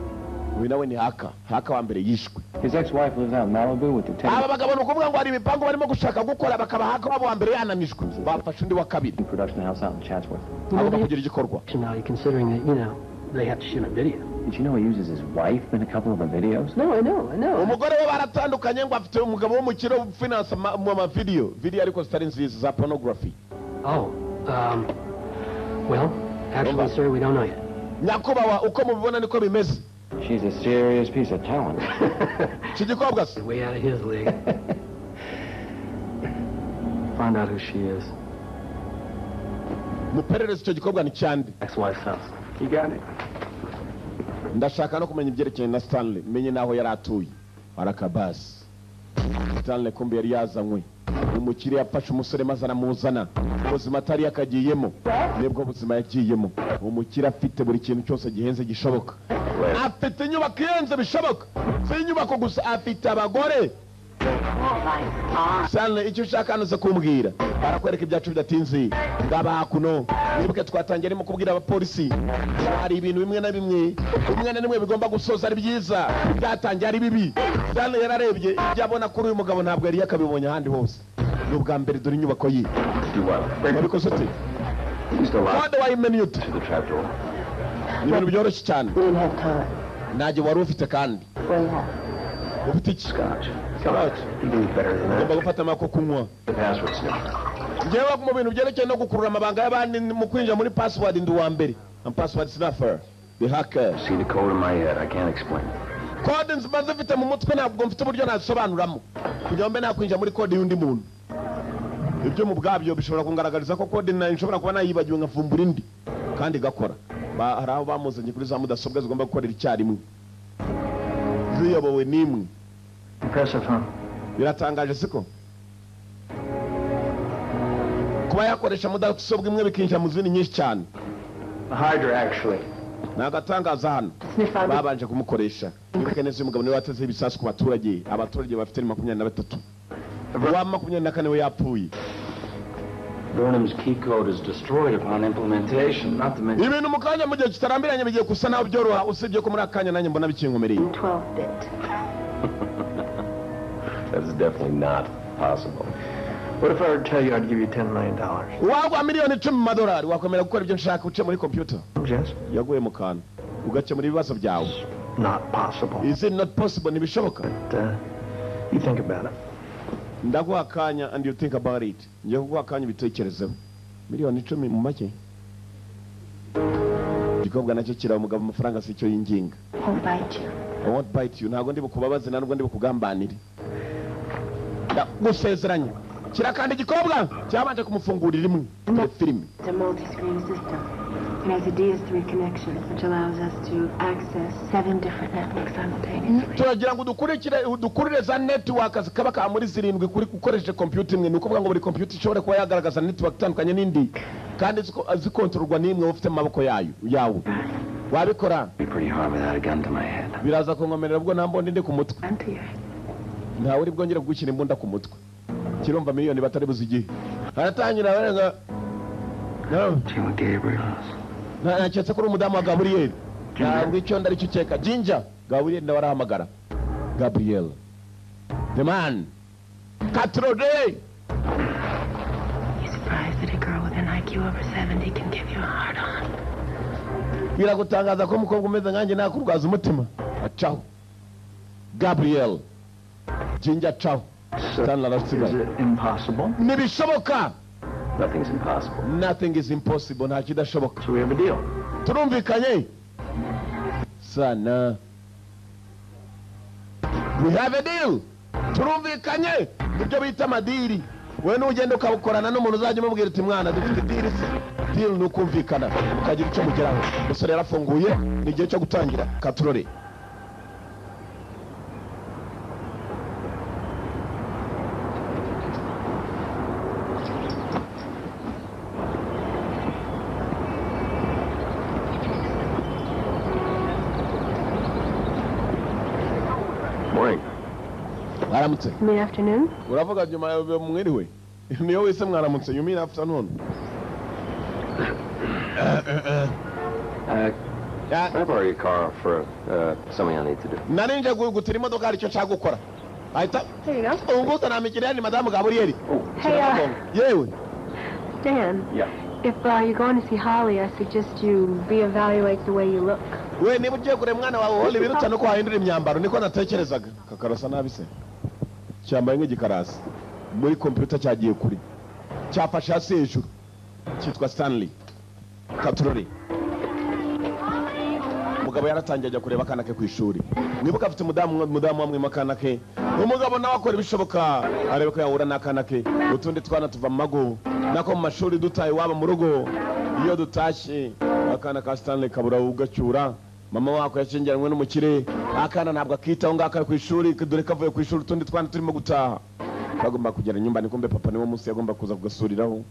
Uyu nawe ni haka wa mbere yishwe. His ex-wife lives out in Malibu with the tenant. Aba bagabo nukuvuga ngo hari imipango barimo gushaka gukora bakaba haka wabo wa mbere yananishwe. Bafashe undi wa kabiri. Production house out in Chatsworth. Agomba kugira igikorwa. Now you're considering that, they have to shoot a video. Did you know he uses his wife in a couple of the videos? No, I know. Umugore we baratandukanye ngo afite umugabo w'umukiro finance mu video ariko zitari nziza za pornography. Oh, well, actually, sir, we don't know yet. Nyakubawa uko mubibona niko bimeze. She's a serious piece of talent. Kigikobwa se. Way out of his league. Find out who she is. Muperereze icyo gikobwa ni cyande. Ex-wife's house. You got it. Ndashaka no kumenya ibyerekeye na Stanley menye naho yari atuye. Arakabasi. Stanley kumbe yari yazanywe. Umukire yafashe umusore maze aramuzana. Ubuzima atari yakagiyemo. Nibwo buzima yagiyemo. Umukire afite buri kintu cyose gihenze gishoboka. Afite inyubako ihenze bishoboka. Si inyubako gusa afite abagore. Stanley icyo ushaka hano zo kumbwira. Barakwereka ibyacu bidatinze. Ngaba kuno. Nibuke twatangiye arimo kubwira abapolisi. Hari ibintu bimwe na bimwe bigomba gusoza ari byiza. Byatangiye ari bibi. Stanley yararebye byabona kuri uyu mugabo ntabwo yari yakabibonye ahandi hose. N'ubwa mbere dore inyubako ye. Wabikoze ute? Why do I menu it? Ni ibintu byoroshye cyane. Najye wari ufite kandi. Ufite iki? Scotch. Ugomba gufata amako kunywa. Ngewe mu bintu byerekeye no gukurura amabanga y'abandi mu kwinjira muri password ndi wa mbere. I'm password snuffer. The hacker. See the code in my head. I can't explain it. Code nzibanze mfite mu mutwe ntabwo mfite uburyo nasobanuramo. Kugira mbe nakwinjira muri code y'undi muntu. Ibyo mu bwabyo bishobora kungaragariza ko code nshobora kuba nayibagiwe nkavumbura indi kandi gakora. Hari aho bamuzanye kuri za mudasobwa zigomba gukorera icyarimwe. Ziyobowe n'imwe. Impressive, huh? Biratangaje siko? Kuba yakoresha mudasobwa imwe bikinjira mu zindi nyinshi cyane. The Hydra, actually. Nagatangaza hano. Babanje kumukoresha. Nibuke neza umugabo niwe wateze ibisasu ku baturage. Abaturage bafite 23. Wa 24 we yapfuye. Burnham's key code is destroyed upon implementation, not to mention... Ibintu mukanya mu gihe kitarambiranye bigiye kusa naho byoroha usibye ko muri akanya nanjye mbona bikinkomereye. 12-bit. That's definitely not possible. What if I were to tell you I'd give you $10 million? Wagwa miliyoni 10 $10 wakomera gukora ibyo nshaka uce muri computer. Yes. Yaguye mu kantu. Ugakemura ibibazo byawe. Not possible. Is it not possible? Nibishoboka. But, you think about it. Ndaguha akanya and you think about it. Ngiye kuguha akanya bitekerezeho. Miliyoni 10 mu make. Gikobwa nacyo kira umugabo amafaranga si cyo yinginga. Won't bite you. I won't bite you. Ntago ndi bukubabaze ntabwo ndi bukugambanire. Gusezeranya. Kira kandi gikobwa cyabanje kumufungurira imwe. Filime. It's a multi-screen system. It has a DS3 connection, which allows us to access 7 different networks simultaneously. Turagira ngo dukurire za network zikaba muri 7 kuri gukoresha computer imwe nuko ngo buri computer ishobora kuba yagaragaza network itandukanye n'indi kandi zikontororwa n'imwe ufite amaboko yawe. Wabikora? Biraza kunkomerera ubwo nambonde ndi ku mutwe. Ntawe uri bwongere kugukina imbunda ku mutwe. Kirumva miliyoni batari buzigiye. Haratangira barenga. No. Naketse ko uri umudamu wa Gabriel. Ntabwo icyo ndari cyukeka. Jinja. Gabriel ndawe arahamagara. Gabriel. The man. Katrode. You surprised that a girl with an IQ over 70 can give you a hard on? Biragutangaza ko umukobwa umeze nkanjye nakurwaza umutima. Acaho. Gabriel. Jinja ciao. Is it impossible? Nibishoboka. Nothing's impossible. Nothing is impossible. Nta kidashoboka. So we have a deal. Turumvikanye. Sana. We have a deal. Turumvikanye. Nibyo bita amadiri. Wewe n'ugenda ukabukorana n'umuntu uzajya umubwira uti mwana dufite deal. Deal ni ukumvikana. Ukagira icyo mugeraho. Umusore yarafunguye. Ni igihe cyo gutangira. Katurore. Aramutse. Mid afternoon? Uravuga nyuma mwiriwe. Niyo wese mwaramutse you mean afternoon. Can I borrow your car for something I need to do? Naninja gutira imodoka hari icyo nshaka gukora. Ahita. Here you go. Unguta na mikiriya ni Madamu Gabriel. Hey, Yewe. Dan. Yeah. If you're going to see Holly, I suggest you reevaluate the way you look. We niba ugiye kure mwana wawe Holly birutsa no kwahindura imyambaro niko natekerezaga. Kakarasa nabi se. Cyambaye nk'igikarasi. Muri computer cyagiye kuri. Cyafashe hasi hejuru. Cyitwa Stanley. Katurori. Umugabo yaratangiye ajya kureba akana ke ku ishuri. Nibuka afite mudamu wamwe makana ke. Umugabo nawe akora ibishoboka arebe ko yahura n'akana ke. Utundi twana tuva mu mago. Nako mu mashuri dutaye waba mu rugo. Iyo dutashye akana ka Stanley kabura ugacyura. Mama wako yashyingiranywe n'umukire. Akana ntabwo akitaho ngaka ku ishuri dore kavuye ku ishuri utundi twana turimo gutaha. Bagomba kugera nyumba ni kumbe papa niwo munsi yagomba kuza kugasuriraho.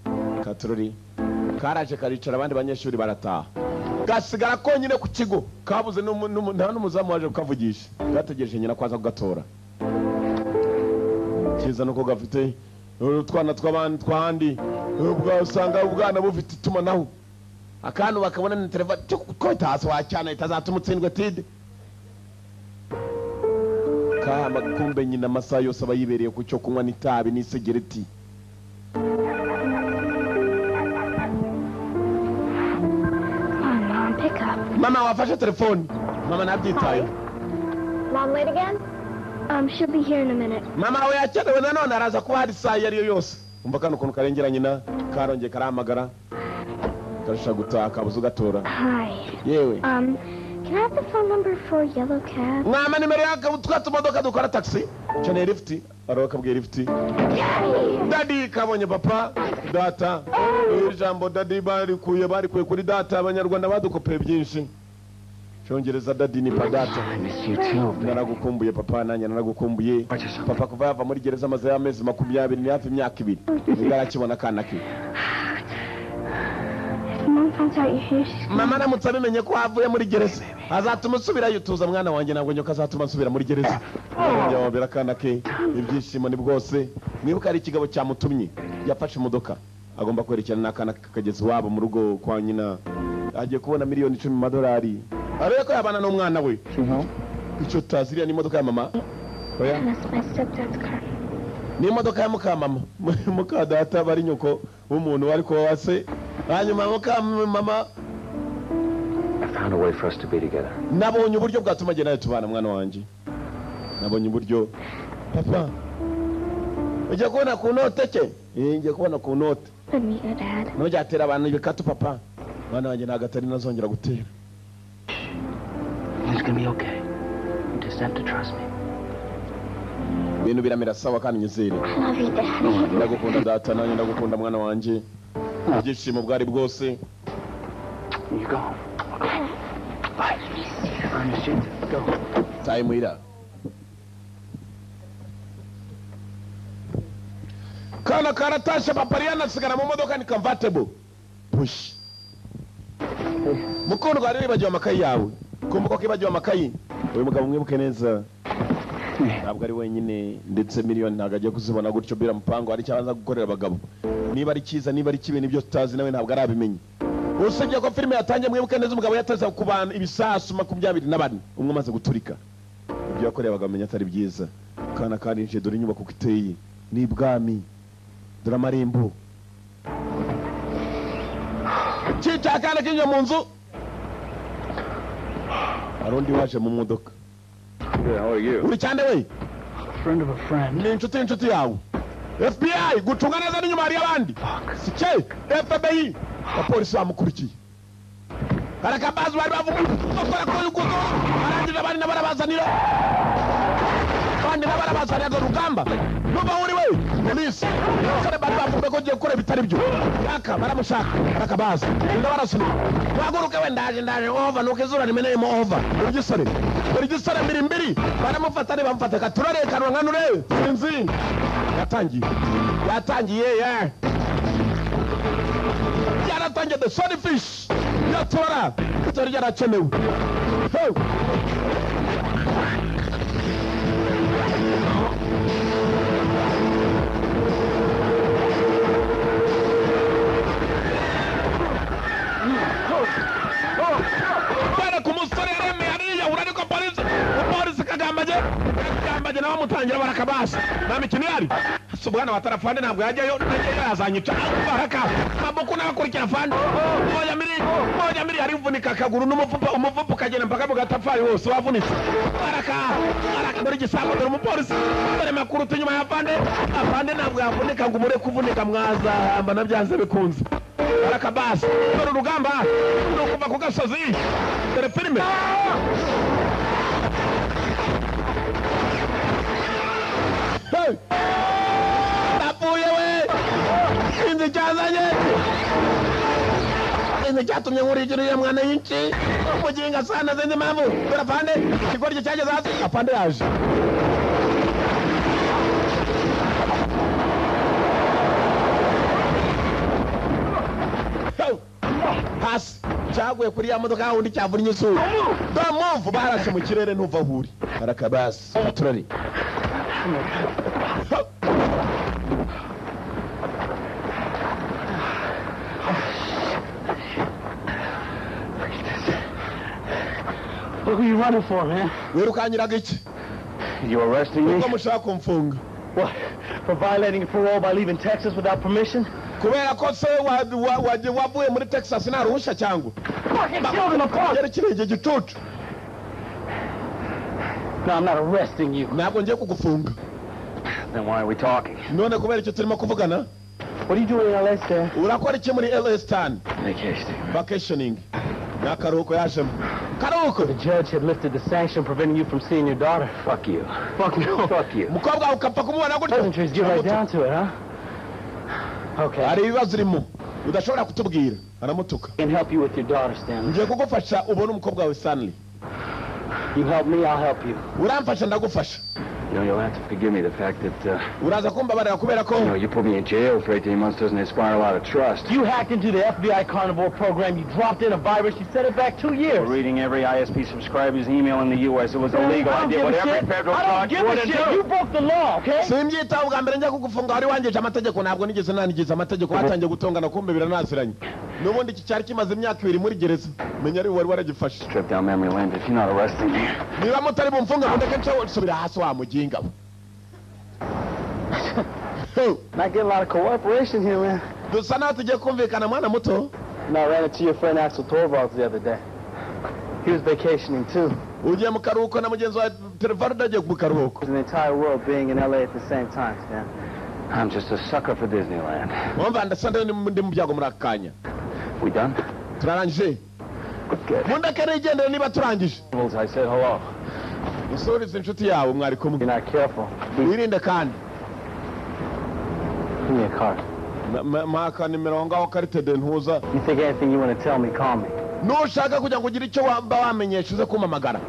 Katurori. Karaje karicara abandi banyeshuri barataha. Gasigara konyine ku kigo kabuze nta n'umuzamu waje kukavugisha gategereje nyina kwaza kugatora kiza nuko gafite utwana tw'abandi twandi ubwo usanga ubwana bufite itumanaho akantu bakabona ni telefone ko itasi wacyana itazatuma utsindwe tide kama kumbe nyina amasaha yose aba yibereye ku cyo kunywa n'itabi n'isegereti. Mama wafashe telefone. Mama nabyitaye. Mom late again? She'll be here in a minute. Mama we yakenewe nanone araza kuba hari saa yari yose. Umva kano ukuntu karengera nyina karongeye karamagara. Karusha gutaha kabuze ugatora. Hi. Yewe. Can I have the phone number for yellow cab? Mama nimero yako twatse imodoka dukora taxi. Chane lift. Aroka bwe lift. Daddy kabonye papa data. Ijambo daddy bari kuye kuri data abanyarwanda badukopeye byinshi. Cyongereza daddy ni padata. Naragukumbuye papa nanjye naragukumbuye. Papa kuva yava muri gereza amaze y'amezi 20 ni hafi imyaka 2. Ngarakibona kana ke. Mama namutse abimenye ko avuye muri gereza. Azatuma usubirayo tuza mwana wanjye ntabwo nyoka azatuma nsubira muri gereza. Njya kana ke ibyishimo ni bwose. Nibuka ari ikigabo cyamutumye yafashe imodoka. Agomba kwerekana n'akana kageze wabo mu rugo kwa nyina. Agiye kubona miliyoni 10 $10. Ariko ko yabana n'umwana we. Icyo taziriya ni imodoka ya mama. Oya. Ni imodoka ya mukamama. Muka data bari nyoko w'umuntu ariko wase. Hanyuma mama I found a way for us to be together. Nabonye uburyo bwatuma je nayo tubana mwana wanje. Nabonye uburyo. Papa. Ujya kubona ku note ke? Ngiye kubona ku note. Dad. Nujya atera abantu ibikatu papa. Mwana wanje nagatari nazongera gutera. It's gonna be okay. You just have to trust me. Bintu biramera sawa kandi nyizere. Ndagukunda data nanjye ndagukunda mwana wanje. Ibyishimo bwari bwose. You go. Okay. Bye. Go. Time ira. Kana karatasha papariana sigara mu modoka ni convertible. Push. Mukono gari bibagiwe amakayi yawe. Kumbuka ko ibagiwe amakayi. Uyu mugabo mwibuke neza. Ntabwo ari wenyine ndetse miliyoni ntabwo agiye kuzibona gutyo bira mupango ari cyabanza gukorera abagabo. Niba ari cyiza niba ari kibe nibyo tutazi nawe ntabwo arabimenye. Usibye ko filime yatangiye mwibuke neza umugabo yataza ku bantu ibisasu 24 umwe amaze guturika. Ibyo yakoreye bagamenya atari byiza. Kana karinje dore inyubako kiteye ni ibwami. Dore amarembo. Chicha kana kinyo mu nzu. Arundi waje mu modoka. Yeah, how are you? Uri cyane we? Friend of a friend. Ni inshuti yawe. FBI gucunga neza n'inyuma hari abandi. Sike FBI apolisi bamukurikiye. Karakabazi bari bavuga gukora ko yuguzo arandira bari nabarabazanira. Kandi nabarabazanira go rugamba. Nuba uri we police. Kare bari bavuga ko giye kure bitari byo. Yaka baramushaka karakabazi. Ndabarasuna. Waguruke we ndaje over nukezura nimeneye mo over. Ugisore mbiri baramufatane bamufata katurarekanwa nkanure sinzi. Yatangiye yaratangiye the sunfish yatora kitari yarakenewe. barambaje na bamutangira barakabasa na mikino yari subhana wa tarafande ntabwo yajyayo yazanyica baraka maboko n'abakurikira fande moja miri ari vunika kaguru umuvupu kagenda mpaka mugatafari wose wavunitse baraka dore gisabo dore umupolisi dore makuru tunyuma ya afande ntabwo yavunika ngo umure kuvunika mwaza amba nabyanze bikunze baraka basi dore urugamba nukuva ku gasozi dore filime napfuye we sinzi cyazanye sinzi cyatumye nkurikiriye mwana y'inci umuginga sana sinzi impamvu dore afande ikigoryi cyageze hasi afande yaje hasi cyaguye kuri ya modoka wundi cyavunnye isura move barashe mu kirere ntuva huri barakabasi aturari What are you running for, man? wirukanyiraga iki You arresting me? uko mushaka kumfunga What? For violating parole by leaving Texas without permission? kubera ko se wavuye muri Texas nta ruhushya cyangwa Fucking children apart! yari kirenge gicucu No, I'm not arresting you. ntabwo ngiye kugufunga Then why are we talking? none kubera icyo turimo kuvugana What are you doing in LA, Stan? urakora iki muri LA Stan vacationing n'akaruhuko yajemo karuhuko The judge had lifted the sanction preventing you from seeing your daughter. Fuck you. Fuck no. Fuck you. umukobwa ukapfa kumubona gutyo Pleasantries, get right down to it, huh? Okay. hari ibibazo urimo udashobora kutubwira aramutuka I can help you with your daughter, Stanley. ngiye kugufasha ubone umukobwa wawe Stanley You help me, I'll help you. uramfasha ndagufasha You know, you'll have to forgive me the fact that, uraza kumbabarira kubera ko you put me in jail for 18 months doesn't inspire a lot of trust. You hacked into the FBI carnivore program. You dropped in a virus. You set it back 2 years. For reading every ISP subscriber's email in the U.S. It was illegal. I did what every federal judge wouldn't do. You broke the law, okay? simbyitaho bwa mbere njya kugufunga wari wangeje amategeko ntabwo nigeze nanigize amategeko watangiye gutongana kumbe biranaziranye n'ubundi iki cyari kimaze imyaka 2 muri gereza menya ari wari waragifashe Trip down memory lane if you're not arresting me. niba mutari bumfunga mundeke nce subira hasi wa muginga Not getting a lot of cooperation here, man. dusa naho tugiye kumvikana mwana muto No, I ran into your friend Axel Torvalds the other day. He was vacationing too. ugiye mu karuhuko na mugenzi wa Televarda agiye mu karuhuko The entire world being in LA at the same time, Stan. I'm just a sucker for Disneyland. wumva ndasande ndi mu byago muri akanya We done? turarangije Good. mundeke nigendere niba turangije I said hello. usurize inshuti yawe mwari kumwe You're not careful. wirinde kandi Give me a card. maka nimero ngaho karite de ntuza You think anything you want to tell me, call me. nushaka kugira ngo ugire icyo wamba wamenyesha uze kumamagara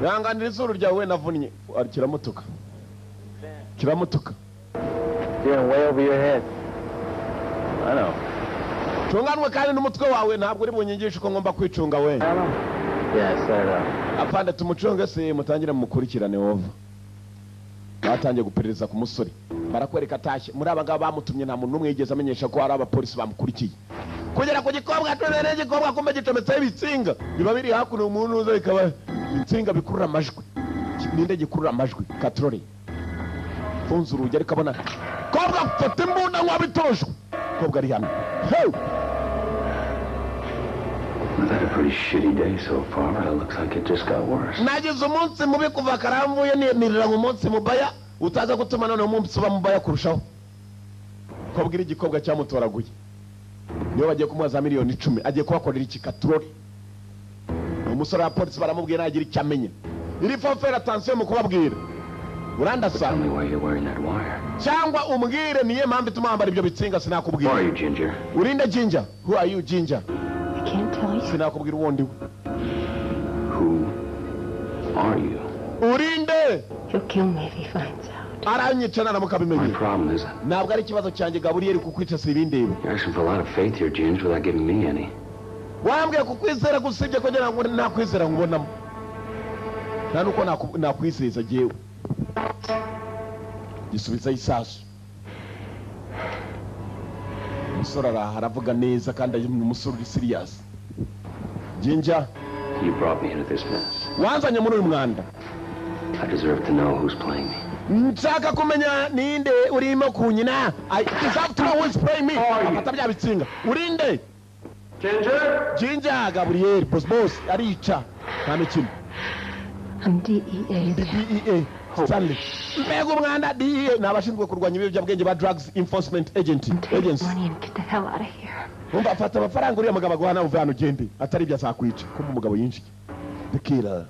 yanganira izuru ryawe we navunnye kiramutuka You're in way over your head. I know. tunganwe kandi n'umutwe wawe ntabwo uri bunyigishe uko ngomba kwicunga we I know. Yeah, set it up. apande tumucunge se mutangire mukurikirane wova batangiye guperereza ku musore barakwereka atashye muri aba ngaba bamutumye nta muntu n'umwe yigeze amenyesha ko hari abapolisi bamukurikiye kugera ku gikobwa tuzere igikobwa kumbe gicometseho ibitsinga biba biri hakuno umuntu uza bikaba ibitsinga bikurura amajwi ninde gikurura amajwi katrori funza urugi ariko abona kobwa fata imbunda nk'uwabitojwe kobwa ari hano We've had a pretty shitty day so far. It looks like it just got worse. nagize umunsi mubi kuva karamvuye nimirira mu munsi mubaya utaza gutuma noneho umunsi uba mubaya kurushaho kobwa iri igikobwa cyamutoraguye niyo bagiye kumuha za miliyoni 10 agiye kubakorera iki katrori umusore wa polisi baramubwiye nagira icyo amenya iri fofera attention mu kubabwira urandasa Tell me why you're wearing that wire. cyangwa umbwire niye mpamvu ituma wambara ibyo bitsinga Who are sinakubwira you, Ginger? urinde Ginger who are you Ginger I can't tell you. sinakubwira uwo ndiwe Who are you? urinde He'll kill me if he finds out. aranyica naramuka My abimenye problem is ntabwo ari ikibazo cyanjye Gaburiyeli kukwica si ibindeba you're asking for a lot of faith here, Ginger, without giving me any. wambwiye kukwizera gusibye kugira ngo nakwizera nkubonamo nta nuko nakwizeza jewe gisubiza isasu umusore araha aravuga neza kandi ari umusore uri serious Ginger You brought me into this mess. wanzanye muri uyu mwanda I deserve to know who's playing me. nshaka kumenya ninde urimo kunyina. I deserve to know who's playing me. Atabya bitsinga urinde Ginger Gabriel boss arica kamikino. I'm DEA. DEA Stanley mbega umwana DEA nabashinzwe kurwanya ibiyobyabwenge ba drugs enforcement agency. Money and get the hell out of here. Umva afata amafaranga uriya mugabo agwana uvana ugende atari bya sakwica ko umugabo yinjiye. The killer.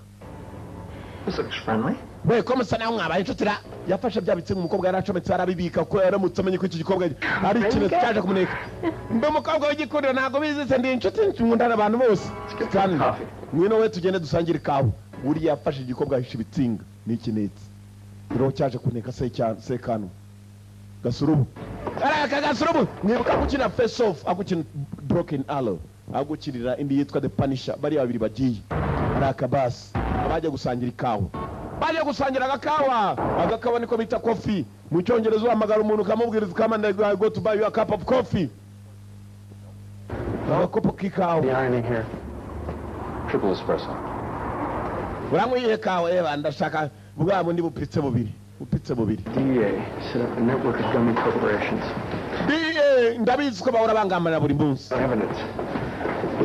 This looks friendly. We komisa nawe mwabaye inshuti yafashe byabitse umukobwa yaracometse arabibika ko yaramutse amenye ko iki gikobwa ari ikintu cyaje kumuneka. Mbe umukobwa w'igikundiro ntago bizise ndi inshuti nkundana abantu bose. Mwino we tugende dusangire kawo. Uri yafashe igikobwa hisha ibitsinga n'ikinetse. Biro cyaje kuneka sekano. Gasurubu. Araka Gasurubu mwibuka gukina face off agukina broken arrow. Agukirira indi yitwa The Punisher bari babiri bagiye. Araka basi abaje gusangira ikawo. Baje gusangira agakawa niko bita coffee. Mu cyongereza uhamagara umuntu kamubwiriza kamanda go to buy you a cup of coffee. Agakopo k'ikawa. The irony here. Triple espresso. Uramwiye kawa ndashaka bwa bundi bupitse bubiri. DEA set up a network of dummy corporations. DEA ndabizi ko bahora bangamana buri munsi. Evidence.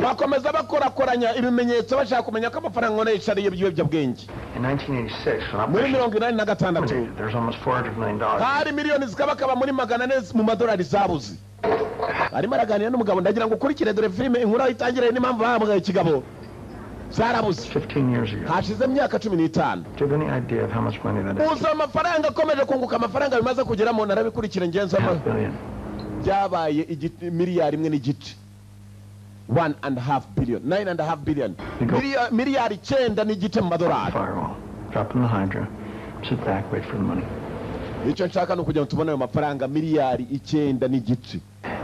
Bakomeza bakorakoranya ibimenyetso bashaka kumenya ko amafaranga nkoresha ari ibiyobyabwenge. In 1986, muri 1986 there's almost $400 million. hari miliyoni zikabakaba muri $400 mu madolari zabuze. Arimo araganira n'umugabo ndagira ngo ukurikire dore filime inkuru itangire n'impamvu bahamagaye ikigabo. Zarabuze 15 years ago. Hashize imyaka 15. Do you have any idea of how much money that is? Uza amafaranga akomeje kunguka amafaranga bimaze kugeramo narabikurikira ngenza byabaye miliyari imwe n'igice. 1.5 billion, 9.5 billion. Miliyari 9 n'igice mu madolari. Firewall. Drop in the Hydra. Sit back, wait for the money. Icyo nshaka no kugira ngo tubone ayo mafaranga miliyari 9 n'igice.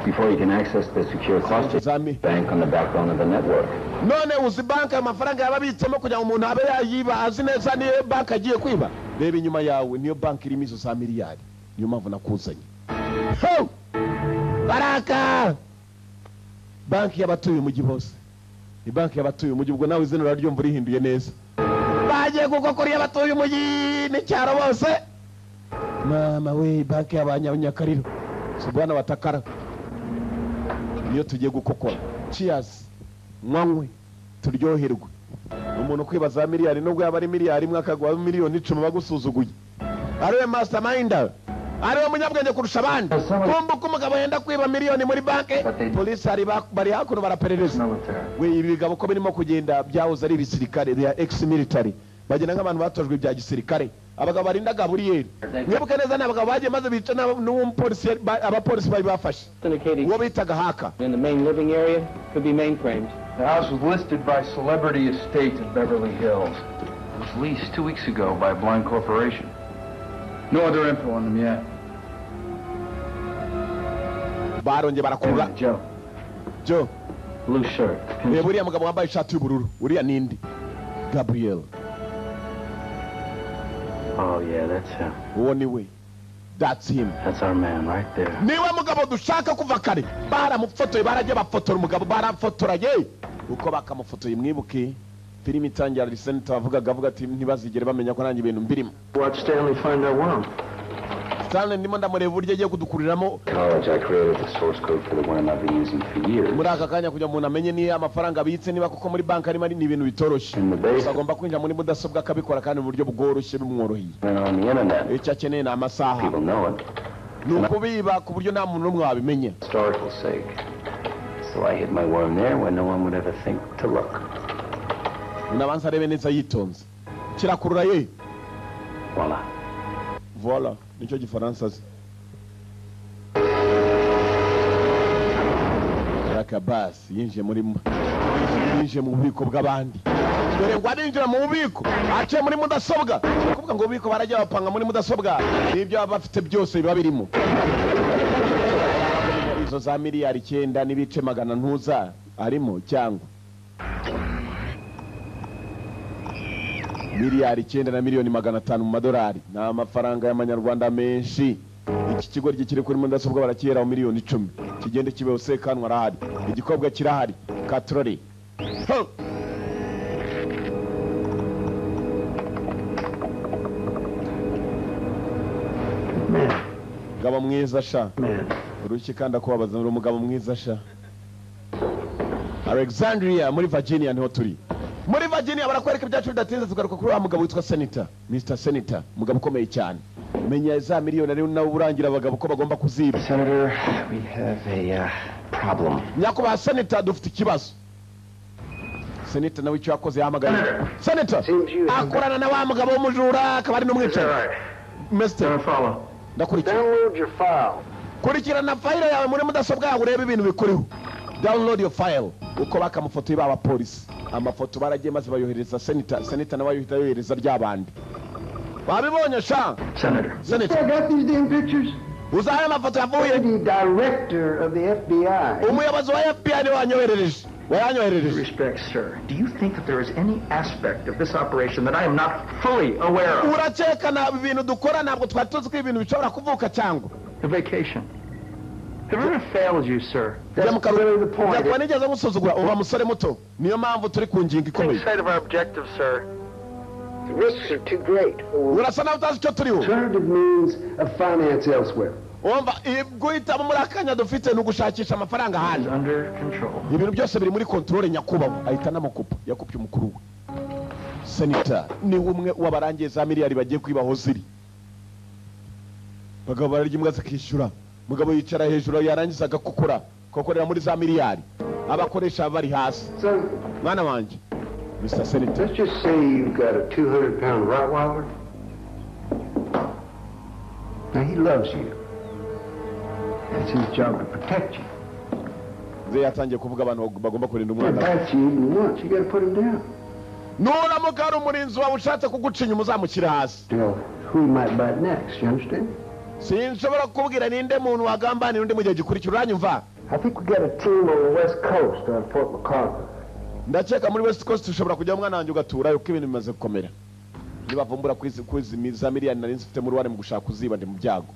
Before you can access the secure cluster bank on the backbone of the network. None uzi banka amafaranga yababitsemo kugira ngo umuntu abe yayiba azi neza niyo banka agiye kwiba. Reba inyuma yawe niyo banka irimo izo za miliyari. Niyo mpamvu nakuzanye. Baraka! Banki y'abatuye umujyi bose. Ni banki y'abatuye umujyi ubwo nawe izina raryumva rihinduye neza. Bagiye gukokora y'abatuye umujyi n'icyaro bose. Mama we banki y'abanyakariro. Subwana batakara. Iyo tugiye gukokora. Cheers. Mwanywe turyoherwe. Umuntu kwibaza miliyari nubwo yaba ari miliyari imwe akagwa miliyoni 10 bagusuzuguye. Ariwe masterminder. Ariwe munyabwenge kurusha abandi. Kumbuka umugabo yenda kwiba miliyoni muri banke. Police bari hakuno baraperereza. We ibigabo ko birimo kugenda byahoze ari ibisirikare they are ex-military. Bagenda nk'abantu batojwe bya gisirikare. Abagabo barinda Gabriel. Mwibuke neza n'abagabo bagiye maze bica n'umupolisi abapolisi bari bafashe. Uwo bitaga haka. In the main living area could be mainframes. The house was listed by Celebrity Estate in Beverly Hills. It was leased 2 weeks ago by a blind corporation. No other info on them yet. Baronje barakurura. Joe. Blue shirt. Buriya mugabo wambaye ishati y'ubururu. Uriya nindi? Gabriel. Oh yeah, that's him. Uwo ni we. That's him. That's our man right there. Niwe mugabo dushaka kuva kare. Baramufotoye baraje bafotora umugabo barafotoraye. Uko bakamufotoye mwibuke. Filimi itangira Recenter avuga ati ntibazigere bamenya ko nanjye ibintu mbirimo. Watch Stanley find that worm. Stanley ndimo ndamureba uburyo agiye kudukuriramo. College, I created the source code for the worm I've been using for years. Muri aka kanya kugira umuntu amenye ni amafaranga abitse niba kuko muri banki arimo ari ibintu bitoroshye. Agomba kwinjira muri mudasobwa akabikora kandi mu buryo bworoshye bimworoheye. Icyo akeneye ni amasaha. Ni ukubiba ku buryo nta muntu n'umwe wabimenya. Historical sake. So I hid my worm there when no one would ever think to look. Unabanza rebe neza yitonze. Kirakurura ye. Voila. Voila. Nicyo gifaransa se. Rakabas yinjiye mu bubiko bw'abandi. Dore ngo arinjira mu bubiko aciye muri mudasobwa. Kuvuga ngo ububiko barajya bapanga muri mudasobwa n'ibyo baba bafite byose biba birimo. Izo za miliyari 9 n'ibice 100 ntuza arimo cyangwa miliyari 9 na miliyoni 500 mu madolari na amafaranga y'amanyarwanda menshi. Iki kigo gikiri kuri mudasobwa barakiyeraho miliyoni 10 kigende kibeho sekanwa arahari igikobwa kirahari katrori. umugabo mwiza sha uruki kandi akubabaza uri umugabo mwiza sha. Alexandria muri Virginia niho turi. Muri Virginia barakwereka ibyacu bidatinze tugaruka kuri wa mugabo witwa Senator, Mr. Senator, mugabo ukomeye cyane. Menya za miliyoni ari nawe urangira abagabo ko bagomba kuziba. Senator, we have a problem. Nyakuba Senator dufite ikibazo. Senator nawe icyo yakoze yahamagara. Senator akorana na wa mugabo w'umujura akaba ari n'umwicanyi. Mr. Ndakurikira. Download your file. Kurikirana file yawe muri mudasobwa yawe urebe ibintu bikuriho. Download your file. Uko bakamufoto y'aba police. Amafoto baragiye maze bayohereza Senator nawe yohita yohereza ry'abandi. Babibonye sha. Senator. I got these damn pictures. Uzaye amafoto yavuye. The director of the FBI. Umuyobozi wa FBI ni wanyoherereje. Respect, sir. Do you think that there is any aspect of this operation that I am not fully aware of? Uracheka na ibintu dukora ntabwo twari tuzi ko ibintu bishobora kuvuka cyangwa. The vacation. Have I ever failed you, sir? That's really the point. Yakwa nigeze musuzugura uba musore muto. Niyo mpamvu turi ku ngingo ikomeye. Inside of our objective, sir. The risks are too great. Urasa nawe utazi icyo turiho. Alternative means of finance elsewhere. Umva guhitamo muri akanya dufite ni ugushakisha amafaranga hanze. Ibintu byose biri muri control Nyakubaho ahita namukupa yakupye umukuru we. Senator ni umwe wabarangiye za miliyari bagiye kwibaho ziri. Bagabo bararya imbwa zikishyura. Mugabo yicara hejuru yarangiza agakukura kokorera muri za miliyari. Abakoresha bari hasi. Mwana wanje. Mr. Senator. Let's just say you've got a 200-pound Rottweiler. Now he loves you. It's his job to protect you. Ze yatangiye kuvuga abantu bagomba kurinda umwana. That's you even once. You got to put him down. Nura mugaro umurinzi wawe ushatse kugucinya umuzamukira hasi. Who might bite next, you understand? Sinshobora kubwira ninde muntu wagambana undi mu gihe gikurikira uranyumva. I think we got a team on the West Coast on Fort MacArthur. Ndakeka muri West Coast ushobora kujya umwana wanjye ugatura yuko ibintu bimaze gukomera. Nibavumbura kwizimiza miliyoni nari nzifite mu ruhare mu gushaka kuziba ndi mu byago.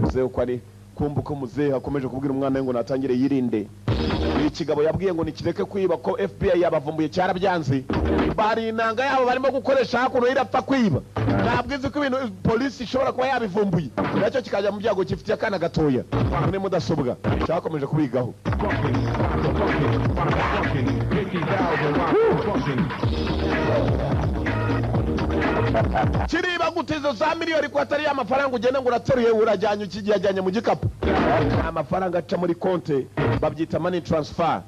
Muzeho ko ari kumbuka muzeho akomeje kubwira umwana we ngo natangire yirinde. Ikigabo yabwiye ngo nikireke kwiba ko FBI yabavumbuye cyarabyanze. Bari inanga yabo barimo gukoresha hakuno irapfa kwiba. Ntabwize ko ibintu police ishobora kuba yabivumbuye. Nacyo kikajya mu byago kifitiye akana gatoya. Muri mudasobwa cyakomeje kubigaho. Kiriba gutizo za miliyoni ko atari amafaranga ugenda ngo urateruye urajyanye ukijyanye mu gikapu. Amafaranga aca muri konte babyita money transfer.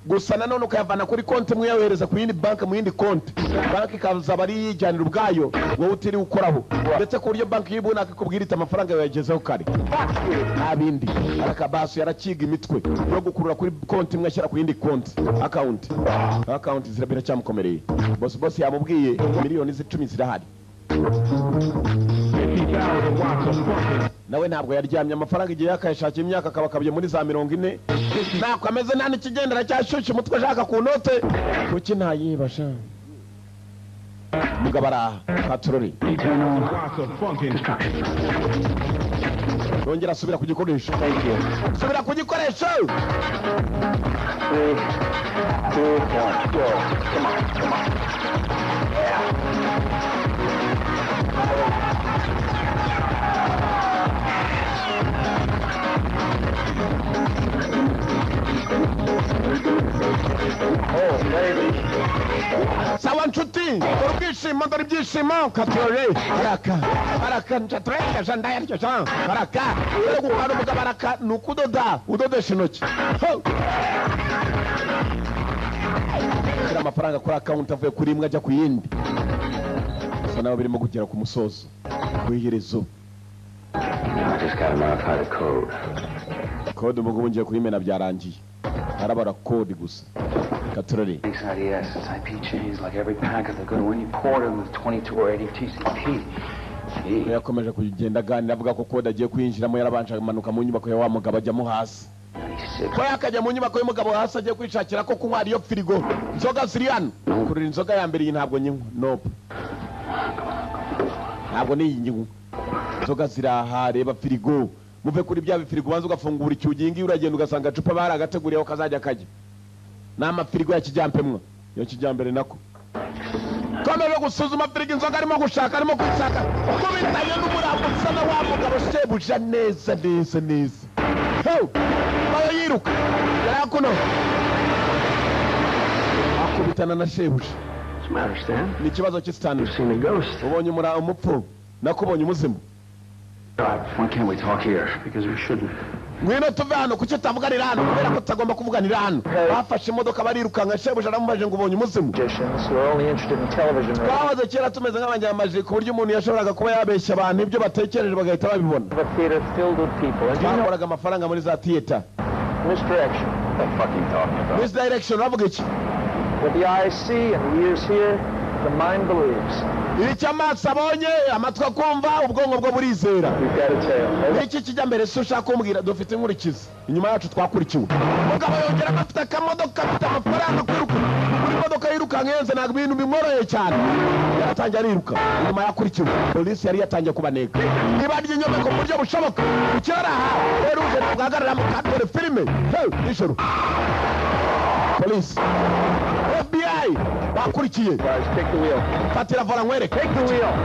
Gusa nanone ukayavana kuri konti mwe yahereza ku yindi bank mu yindi konti. Banki kaza bari yijyanira ubwayo wowe utiri ukoraho. Ndetse ku buryo banki yibuna akakubwira ita amafaranga yagezeho kare. Abindi arakabaso yarakiga imitwe yo gukurura kuri konti mwe ashyira ku yindi konti account zirabira cyamukomereye. Boss yamubwiye miliyoni 10 zirahari. Nawe ntabwo yaryamye amafaranga igihe yakayashakira imyaka akabakabye muri za 40. Nako ameze nani kigendera cyashushe umutwe ashaka ku note kuki ntayibasha. Mugabara katurori. Rongera subira ku gikoresho. Subira ku gikoresho. Come on. Sawa nshuti urubwishimo ndari byishimo katurore baraka nchatreka jandaya ryo chan baraka uri gukora umugabo baraka nukudoda udodesha intoki amafaranga kuri account avuye kuri imwe ajya ku yindi sana birimo kugera ku musozo kwiherezo. I just got to know how to code umugumu ngiye kuyimena byarangiye arabara code gusa katurore. Yes, it's IP chains like every packet they're going to when you port them with 22 or 80 TCP. Yakomeje kugenda ganira avuga ko code agiye kwinjiramo yarabanje amanuka mu nyubako ya wa mugabo ajyamo hasi. Ko yakajya mu nyubako y'umugabo hasi agiye kwishakira ko kunywa ariyo firigo inzoga ziriyana kurira inzoga ya mbere ntabwo nyinywa nope ntabwo ni inyungu inzoga ziraha reba firigo muve kuri bya bifirigo banza ugafungura icyugingi uragenda ugasanga cupa baragateguriyeho kazajya kajya n'ama firigo ya kijyampemwa yo kijyambere nako komeje gusuzuma firigo inzoga arimo gushaka arimo kwishaka kubitanye n'umurambo usa na wa mugabo shebuja neza neza neza bayo yiruka yarakuno akubitana na shebuja ni ikibazo cy'isitani ubonye umupfu nakubonye umuzimu. Why can't we talk here? Because we shouldn't. Ngwino tuve hano kuki utavuganira hano kubera ko tutagomba kuvuganira hano. Bafashe imodoka barirukanka shebuja aramubaje ngo ubonye umuzimu. Twahoze kera tumeze nk'abanyamaji ku buryo umuntu yashoboraga kuba yabeshya abantu ibyo batekereje bagahita babibona. Twakoraga amafaranga muri za theater. Misdirection. What the fuck are you talking about? Misdirection uravuga iki? What the eyes see and the ears hear, the mind believes. Icyo amaso abonye amatwi akumva ubwonko bwo burizera. Iki kijya mbere se ushaka kumbwira dufite inkurikizi inyuma yacu twakurikiwe. Mugabo yongera afite akamodoka afite amafaranga kwiruka buri modoka yiruka ngenze ntabwo ibintu bimworoheye cyane. Yaratangiye ariruka inyuma yakurikiwe polisi yari yatangiye kubaneka nibarya inyuma ku buryo bushoboka ukiraha rero uje tugahagarara mu kadore filime nijoro polisi FBI bakurikiye fatira vola nkwereke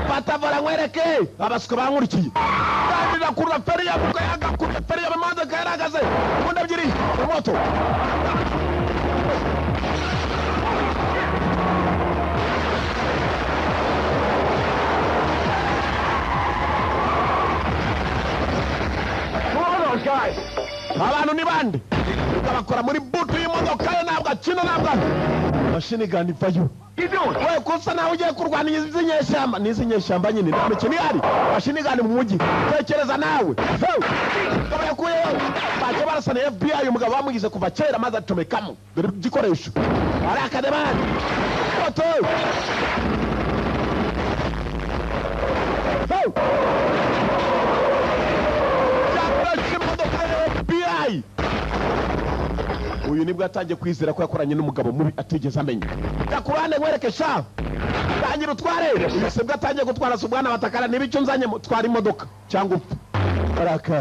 fata vola nkwereke abasuka bankurikiye kandi nakura feri yavuga yagakura feri y'amamodoka yaragaze ubundi ebyiri moto abantu ni bande bakora muri butu y'imodoka yo ntabwo akina ntabwo mashini gani vayo we kusa nawe ugiye kurwana izi nyeshyamba n'izi nyeshyamba nyine nta mikino ihari mashini gani mu mujyi tekereza nawe ukaba yakuyeyo baje barasana FBI umugabo bamugize kuva kera maze atomekamo dore igikoresho ari akademani moto FBI uyu nibwo yatangiye kwizera ko yakoranye n'umugabo mubi atigeze amenya yakurane nkwereke sha tangira utware uyu sebwe atangiye gutwara subwana batakara nibico nzanye twara imodoka cyangwa upfa baraka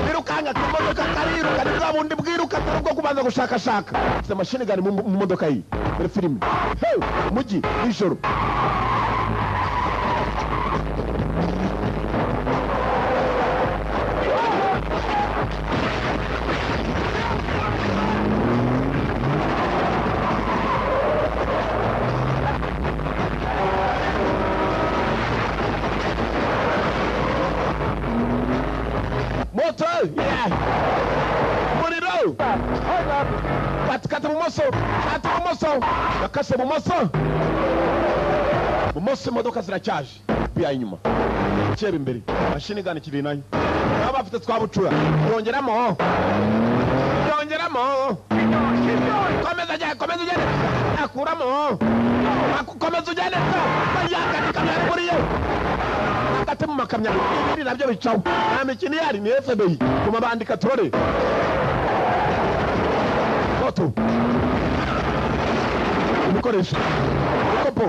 birukanga kumodoka kariruka nibwo bundi bwiruka turubwo kubanza gushakashaka afite mashini gani mu modoka yi muri filime mugi ijoro Muriro katikati bumoso yakase bumoso imodoka ziracyaje biya inyuma cyebe imbere mashini gani kiri nayo aba afite twabucura yongeramo komeza ugende akuramo komeza ugende yakati kamyakuriye akate mu makamya ibi nabyo bicaho nta mikino yari ni FBI kuma bandika turore foto ibikoresho kopo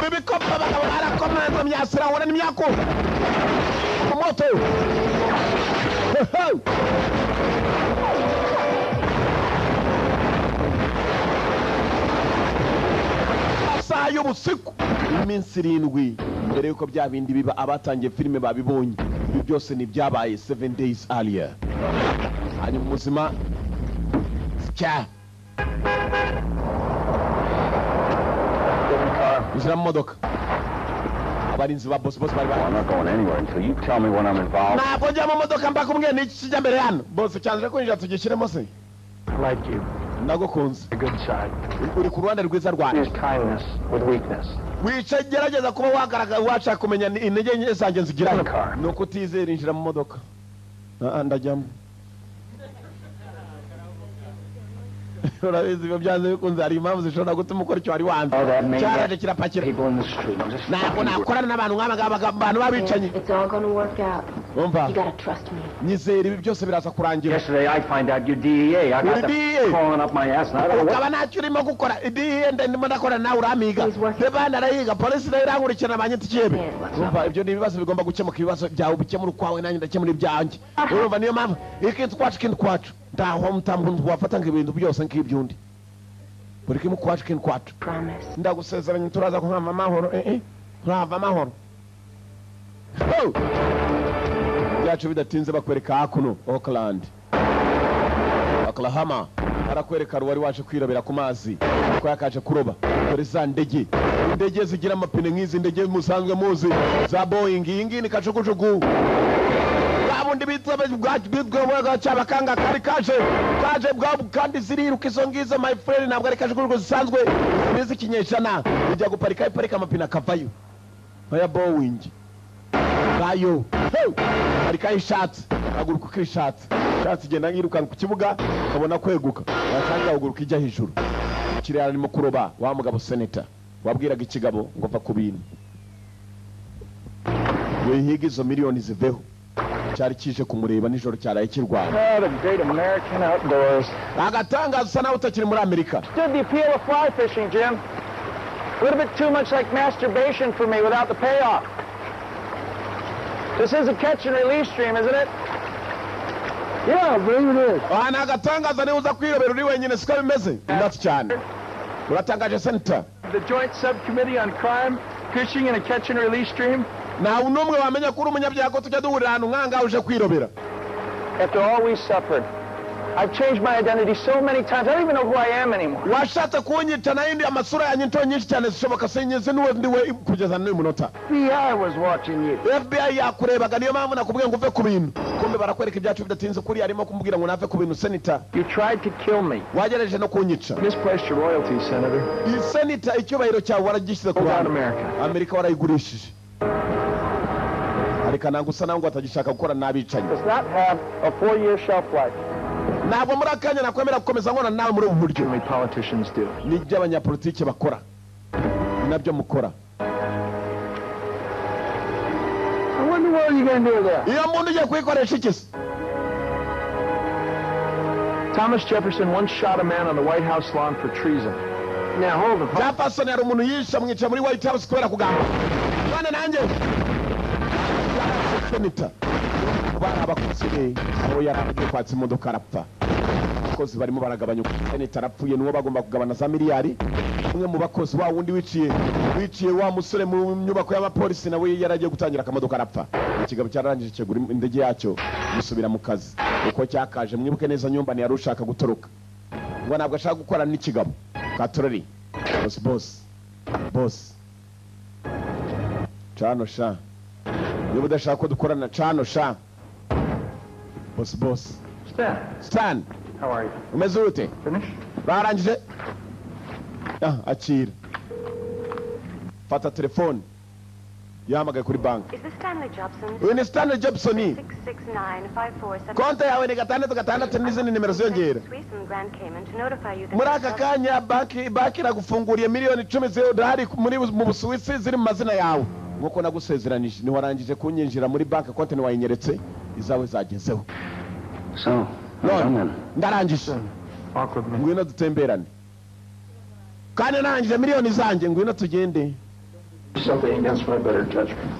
bibikopo bagabo barakomeza myasira wona n'imyako moto y'ubusiku iminsi 7 mbere yuko bya bindi biba abatangiye filime babibonye ibi byose ni byabaye 7 days earlier hanyuma muzima cya uzira modoka abarinzi ba boss bari I'm not going anywhere until you tell me when I'm involved. Ntabwo njya mu modoka mbakumwe n'iki kijya mbere hano boss cyanze ko njya tugishyiremo se like you nagukunze a good side uri ku ruhande rwiza rwanjye Kindness with weakness. wica gerageza kuba wagaragaza washaka kumenya intege nke zanjye nzigira nuko utizera injira mu modoka ndajyamo urabizi ibyo byanze bikunze hari impamvu zishobora gutuma ukora icyo wari wanze cyaraje kirapakira ntabwo nakorana n'abantu nk'aba ngaba abantu babicanyi It's all gonna work out. You gotta trust me. Nyizera ibi byose biraza kurangira. Yesterday I find out you're DEA. I got them crawling up my ass and I don't know what. Ukaba ntacyo urimo gukora. DEA ndimo ndakora nawe uramiga. Bebana arayiga polisi nayo irankurikirana abanyitiyebe. Umva ibyo ni ibibazo bigomba gukemuka ibibazo byawe bikemura kwawe nanjye ndakemura ibyanjye. Urumva niyo mpamvu ikintu kwacu ndaho mtambu wafata ngibintu byose nkibyundi. Buri kimwe kwacu. Ndagusezeranya turaza kuhava amahoro kuhava amahoro. Byacu bidatinze bakwereka hakuno Oakland Oklahoma arakwereka wari waje kwirobera ku mazi ko yakaje kuroba kuri za ndege zigira amapine nk'izi ndege musanzwe muzi za Boeing iyi ni kacukucuku babundi bitsabe bwagwa cyabakanga kari kaje bwabo kandi ziriruka izo ngizo my friend ntabwo ari kacukucuku zisanzwe nizi kinyeshana ijya guparika amapine akavayo ya Boeing bayo ariko ishatse aguruka ukishatse shatse igenda ngiruka ku kibuga kabona kweguka yashaka aguruka ijya hejuru kirera arimo kuroba wa mugabo senator wabwiraga ikigabo ngo va ku bintu wehiga izo miliyoni ziveho cyari kije kumureba nijoro cyaraye kirwana agatangaza usa nawe utakiri muri Amerika. Stood the appeal of fly fishing, Jim. A little bit too much like masturbation for me without the payoff. This is a catch and release stream, isn't it? Yeah, I believe it is. Agatangaza ni uza kwirobera uri wenyine siko bimeze. Ndats cyane. Uratangaje center. The Joint Subcommittee on Crime, Fishing and a Catch and Release Stream. Na unomwe wamenya kuri umunyabyago tujya duhurira ahantu nkanga uje kwirobera. After all we suffered, I've changed my identity so many times, I don't even know who I am anymore. Washatse kunyita na indi amasura ya nyinto nyinshi cyane zishoboka senyeze ndiwe kugeza n'uyu munota. FBI was watching you. FBI yakurebaga niyo mpamvu nakubwiye ngo uve ku bintu. Kumbe barakwereka ibyacu bidatinze kuri arimo kumbwira ngo nave ku bintu senator. You tried to kill me. Wagerageje no kunyica. Misplaced your royalties, Senator. Iyi senator icyubahiro cyawe waragishyize ku bantu. Amerika warayigurishije. Ariko nangusa nangu atagishaka gukora nabicanye. Does not have a 4-year shelf life. Ntabwo muri akanya nakwemera gukomeza nkona nawe muri ubu buryo. Only politicians do. Ni ibyo abanyapolitike bakora. Nabyo mukora. I wonder what you going to do with that. Iyo muntu ugiye kwikoresha iki? Thomas Jefferson once shot a man on the White House lawn for treason. Now hold it. Jefferson yari umuntu yisha mwica muri White House kubera kugamba. Bana nanjye. Senator. Bana bakusire aho yaragiye kwatsa imodoka arapfa. Abakozi barimo baragabanya senator arapfuye nuwo bagomba kugabana za miliyari. Umwe mu bakozi wa wundi wiciye wa musore mu nyubako y'abapolisi nawe yaragiye gutangira akamodoka arapfa. Ikigabo cyarangije cyegura indege yacyo musubira mu kazi. Uko cyakaje mwibuke neza nyumba ni yarushaka gutoroka. Ngo nabwo ashaka gukora n'ikigabo. Katoreri. Boss. Chano sha. Niba udashaka ko dukorana Chano sha. Boss. Stan. How are you? Umeze ute? Finished? Barangije? Akira. Fata telefone. Yamagaye kuri bank. Is this Stanley Jobson? Uyu ni Stanley Jobson. 669-547. Konta yawe ni 666 n'izindi nimero ziyongera. Muri aka kanya banki iragufunguriye miliyoni 10 z'idolari mu Busuwisi ziri mu mazina yawe. Nkuko nagusezeranije ni warangije kunyinjira muri banki konti ni wayinyeretse izawe zagezeho. So, ndarangije. Ngwino dutemberane. Kandi narangije miliyoni zanjye ngwino tugende. Something against my better judgment.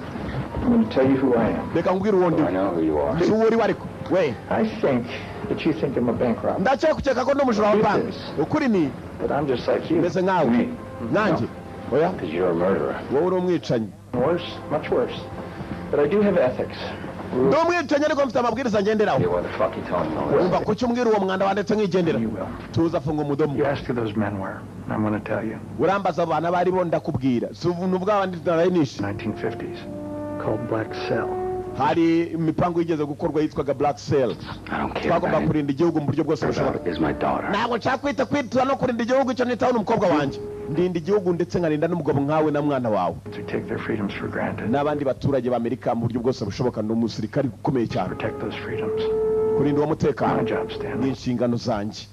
I'm going to tell you who I am. Reka ngwira uwundi. I know who you are. Si uri wariko. We. I think that you think I'm a bank robber. Ndacyakukeka ko n'umujura wa banki. Ukuri ni. But I'm just like you. Meze nkawe. Nanjye. Oya. Because you're a murderer. Wowe uri umwicanyi. Worse, much worse. But I do have ethics. Ndi umwicanyi ariko mfite amabwiriza ngenderaho. What the fuck you telling me? Umva kuki umbwira uwo mwanda wandetse nkigendera. Tuza funga umudomo. You asked who those men were. I'm going to tell you. Urambaza abana bari bo ndakubwira. Si ubuntu bw'abandi narayinisha. 1950s. Called Black Cell. Hari imipango yigeze gukorwa yitwaga Black Cell. Twagomba kurinda igihugu mu buryo bwose bushoboka. Ntabwo nshaka kwita no kurinda igihugu icyo nitaho n'umukobwa wanjye. Ndinda igihugu ndetse nkarinda n'umugabo nkawe na mwana wawe. N'abandi baturage b'Amerika mu buryo bwose bushoboka ni umusirikari ukomeye cyane. Kurinda uwo mutekano ni inshingano zanjye.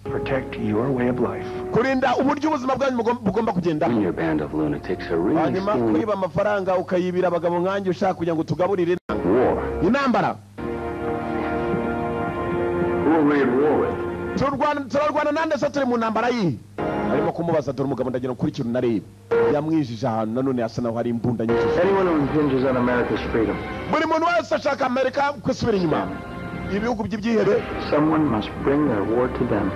Kurinda uburyo ubuzima bwanyu bugomba kugenda. Hanyuma kwiba amafaranga ukayibira abagabo nkanjye ushaka kugira ngo tugaburire intambara. we at war with? turarwana nande se turi mu ntambara yi arimo kumubaza dore umugabo ndagira ukurikira unareba yamwijije ahantu nanone asa naho hari imbunda nyinshi. Anyone who hinges on America's freedom. Buri muntu wese ashaka Amerika kwisubira inyuma. Ibihugu by'ibyihebe. Someone must bring their war to them.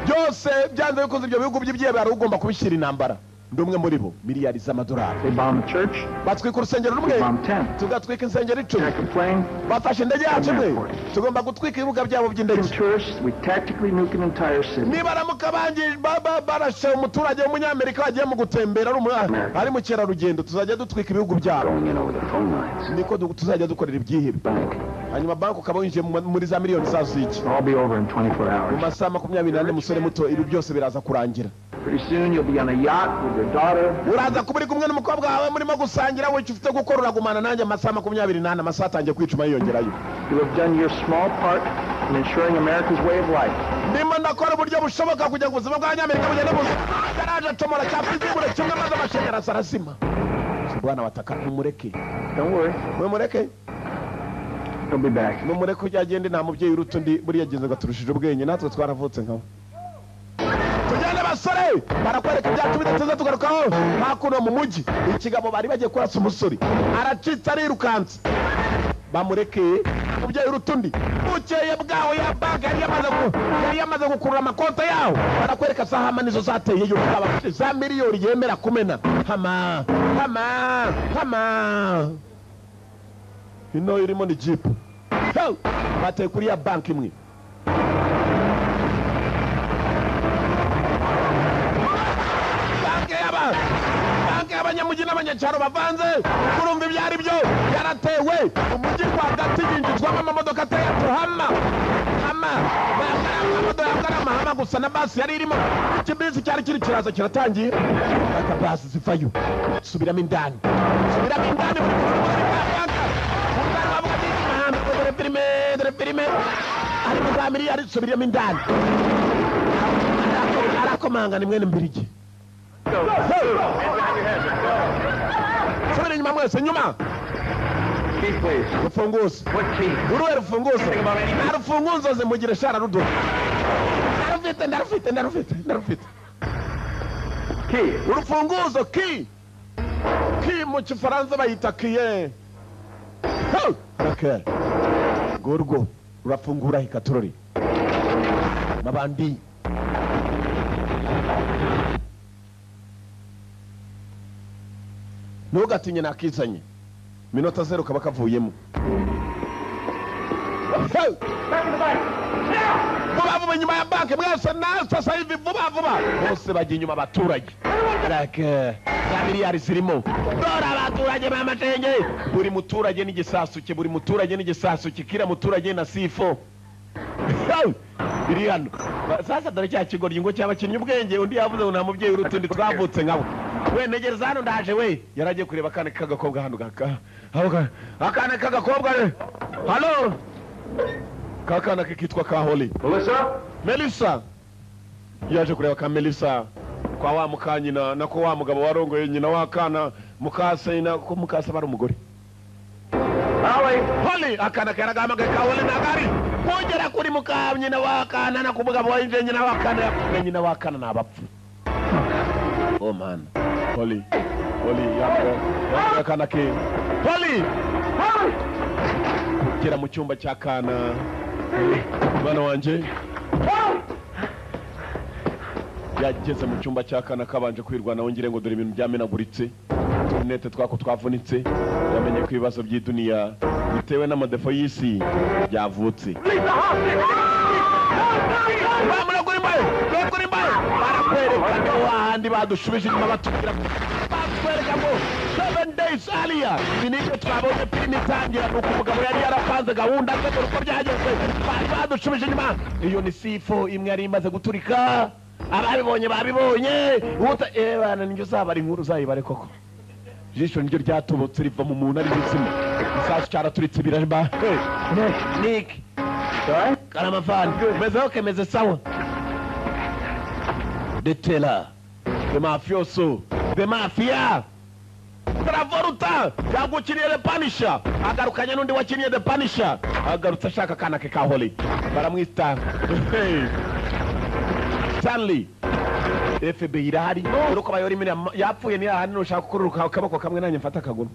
Byose byanze bikoze ibyo bihugu by'ibyihebe ari ugomba kubishyira intambara. Ndumwe muri bo miliyari z'amadolari. They bomb a church. Batwika urusengero rumwe. Tugatwika insengero 10. Bafashe indege yacu imwe. Tugomba gutwika ibibuga byabo by'indege. We tactically nuke an entire city. Niba ramuka barashe umuturage w'umunyamerika wagiye mu gutembera ari mu kerarugendo tuzajya dutwika ibihugu byabo. Niko tuzajya dukorera ibyihebe. Hanyuma banki ukaba winjiye muri za miliyoni z'iki. I'll be over in 24 hours. Mu masaha 24 musore muto ibi byose biraza kurangira. Pretty soon you'll be on a yacht with your daughter. Uraza kubiri kumwe n'umukobwa wawe murimo gusangira we ufite gukora uragumana nanjye amasaha 28 amasaha atangiye kwicuma yiyongerayo. You have done your small part in ensuring America's way of life. Ndimo ndakora uburyo bushoboka kugira ngo ubuzima bw'Abanyamerika bugende buze. Garaje tomora cyapizibure kimwe maze amashanyarazi arasima. Bwana wataka mumureke. Don't worry. Mumureke. He'll be back. Mumureke ujyagende nta mubyeyi uruta undi buri yagenze gaturushije ubwenge natwe twaravutse nkawe. Tujyane basore barakwereka ibyacu bidateze tugarukaho hakuno mu mujyi ikigabo bari bagiye kurasa umusore aracitse arirukanse bamurekeye umubyeyi urutundi bukeye bwaho ya banki yari yamaze gukurura amakonta yaho barakwereka sahama nizo zateye yo za miliyoni yemera kumena hama ino irimo ni jeep bateye kuri ya banki imwe. Banki y'abanyamujyi n'abanyacyaro bavanze kurumva ibyari byo yaratewe umujyi rwagati yinjizwamo amamodoka ateye hama hama gusa na basi yari irimo ikibisi cyari kiri kiraza kiratangiye aka basi zivayo subiramo indani dore filime harimo za miliyari subiramo indani arakomanga ni mwene mbirigi. Subira inyuma mwese nyuma. Rufunguzo. Uruwe rufunguzo. Narufunguzo zimugire shara rudo. Ndarufite. Ki. Urufunguzo ki. Ki mu Kifaransa bayita kiye. Okay. Gorgo urafungura hikaturori. Mabandi. Ntugatinye nakizanye minota 0 kaba kavuyemo. Vuba nyuma ya banki mwese na sasa hivi vuba bose bagiye inyuma abaturage like ya miliyari zirimo dora abaturage bamatenge buri muturage n'igisasu kira muturage na sifo biri hano sasa dore cya kigoryi ngo cy'abakinnyi ubwenge undi yavuze ngo nta mubyeyi urutundi twavutse nkabo we negereza hano ndaje we yaragiye kureba akana k'agakobwa hano akana k'agakobwa halo kakana kitwa ka Holly Melissa yaje kureba ka Melissa kwa wa mukanyina nako wa mugabo warongoye nyina wakana mukase na ko mukase bari umugore Holly akana karagama ka Holly nagari kongera kuri mukanyina wakana na kumugabo wa nyina wakana nabapfu. Oh man Holly yakana ke Holly kira mu cyumba cy'akana bana wanje yageze mu cyumba cy'akana kabanje kwirwana wongere ngo dore ibintu byamenaguritse nete twako twavunitse yamenye ko ibibazo by'iduniya bitewe n'amadefo y'isi byavutse barakwerekana wahandi badushubije inyuma batubwira batwereka ngo 7 days earlier binike twabonye filime itangira nuko umugabo yari yarapanze gahunda ze dore uko byageze badushubije inyuma iyo ni sifo imwe yari imaze guturika ababibonye bana ninjye uzaba ari inkuru uzayibare koko jisho niryo ryatobotse riva mu muntu ari bizima isasu cyaraturitse biramba Nick karamafani mezeho kemeze sawa the teller the mafioso the mafia Travolta yagukiriye The Punisher, agarukanye n'undi wakiniye The Punisher, agarutse ashaka kana ke ka Holly, baramwita Stanley. FBI irahari, uruko bayori mine yapfuye ni ahandi nushaka kururuka akaboko kamwe nanye mfata akaguru.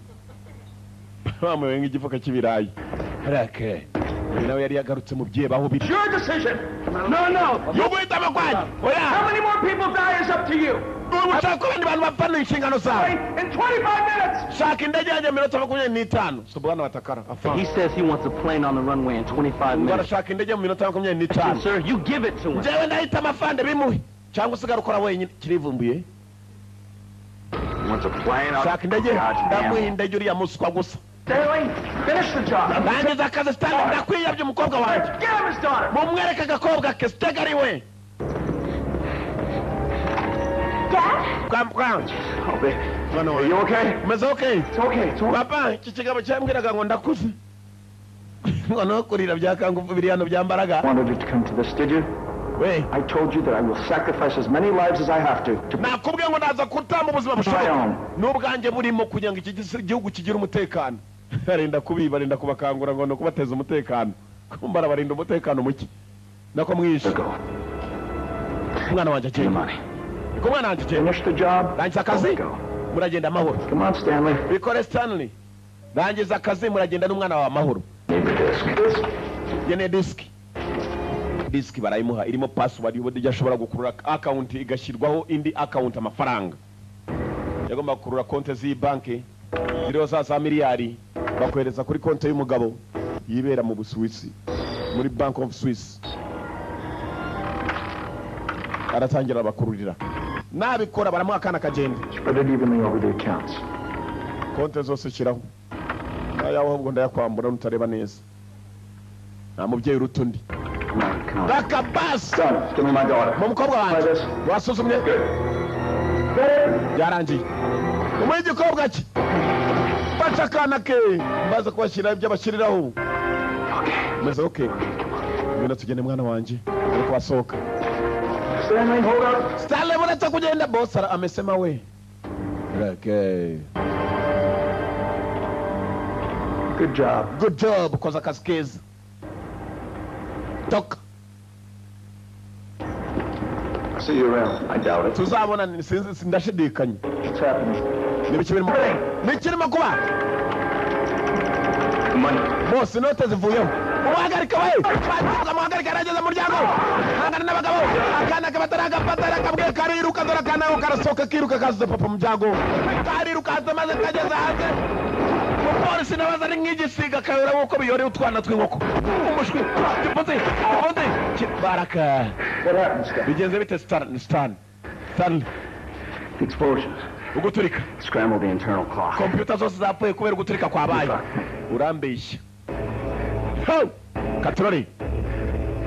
Bamuwe nk'igifuka kibirayi. Rake. Nawe yari yagarutse mu byiye baho biri. Your decision. No. You wait a minute. How many more people die is up to you. Ushaka kubandi bantu bapana inshingano zawe. In 25 minutes. Shaka indege yaje minota 25. Subhana watakara. He says he wants a plane on the runway in 25 minutes. Shaka indege mu minota 25. Sir, you give it to him. Jewe ndahita amafande bimuhe. Cyangwa usigara ukora wenyine kirivumbuye. Wants a plane on. Shaka indege ndamuhe indege uri ya muswa gusa. Stanley, finish the job. Nangiza akazi Stanley ndakwiyabye umukobwa wanjye. Get him his daughter. Mumwereka agakobwa ke Stega we. Dad? Come. Oh, baby. Are you okay? It's okay. It's okay. It's okay. Papa, iki kigabo cyambwiraga ngo ndakuze. Ngono kurira byakangufu biriyano byambaraga. Wanted to come to this, did you? Wait. I told you that I will sacrifice as many lives as I have to. Nakubwiye ngo ndaza kutamba ubuzima bushoboka. N'ubwanjye burimo kugira ngo iki gihugu kigira umutekano. Barinda kubiba, barinda kubakangura ngo no kubateza umutekano. Kumbara barinda umutekano muke. Nako mwishe. Mwana wanje cyane. Ko mwana wanje cyane. Finish the job. Rangiza akazi. Muragenda amahoro. Come on, Stanley. Bikore Stanley. Rangiza akazi muragenda n'umwana wa amahoro. Yene disk barayimuha irimo password y'uburyo ashobora gukurura account igashyirwaho indi account amafaranga. Yagomba gukurura konte z'ibanki ziriho za miliyari bakohereza kuri konte y'umugabo yibera mu Busuwisi muri Bank of Swiss. Aratangira bakururira. Nabikora baramuha kana kagenda. Spread it evenly over the accounts. Konte zose shiraho. Ayaho ubwo ndayakwambura nutareba neza. Nta mubyeyi urutundi. Rakabas. Give me my daughter. Mumukobwa wanjye. Wasuzumye? Yarangiye. Umuye igikobwa cye. Baca kana ke. Mbaza kubashyira ibyo bashyiriraho. Meze okay. Ngwino tugende mwana wanjye. Ariko wasohoka. Stanley, hold up. Stanley murata kugenda boss amesema we. Okay. Good job. Koza akazi keza. Talk. I'll see you around. I doubt it. Tuzabona ndashidikanye. What's happening? Nikirimo kuba. Money. Boss, note zivuyeho. Uhagarika we. Muhagarika arageza mu muryango. Hangana n'abagabo. Akana kabataraga patara kabwe kariruka dora kana karasoka kiruka kaza papa muryango. Kariruka maze kageza hanze. Polisi nabaza n'igisiga kayora uko biyore utwana tw'inkoko. Umushwi. Tipote. Baraka. What happened? Bigenze bite Stan. Explosion. Uguturika. Scrambled the internal clock. Computer zose zapfuye kubera uguturika kwabaye. Urambeshya. Ho! Katrori.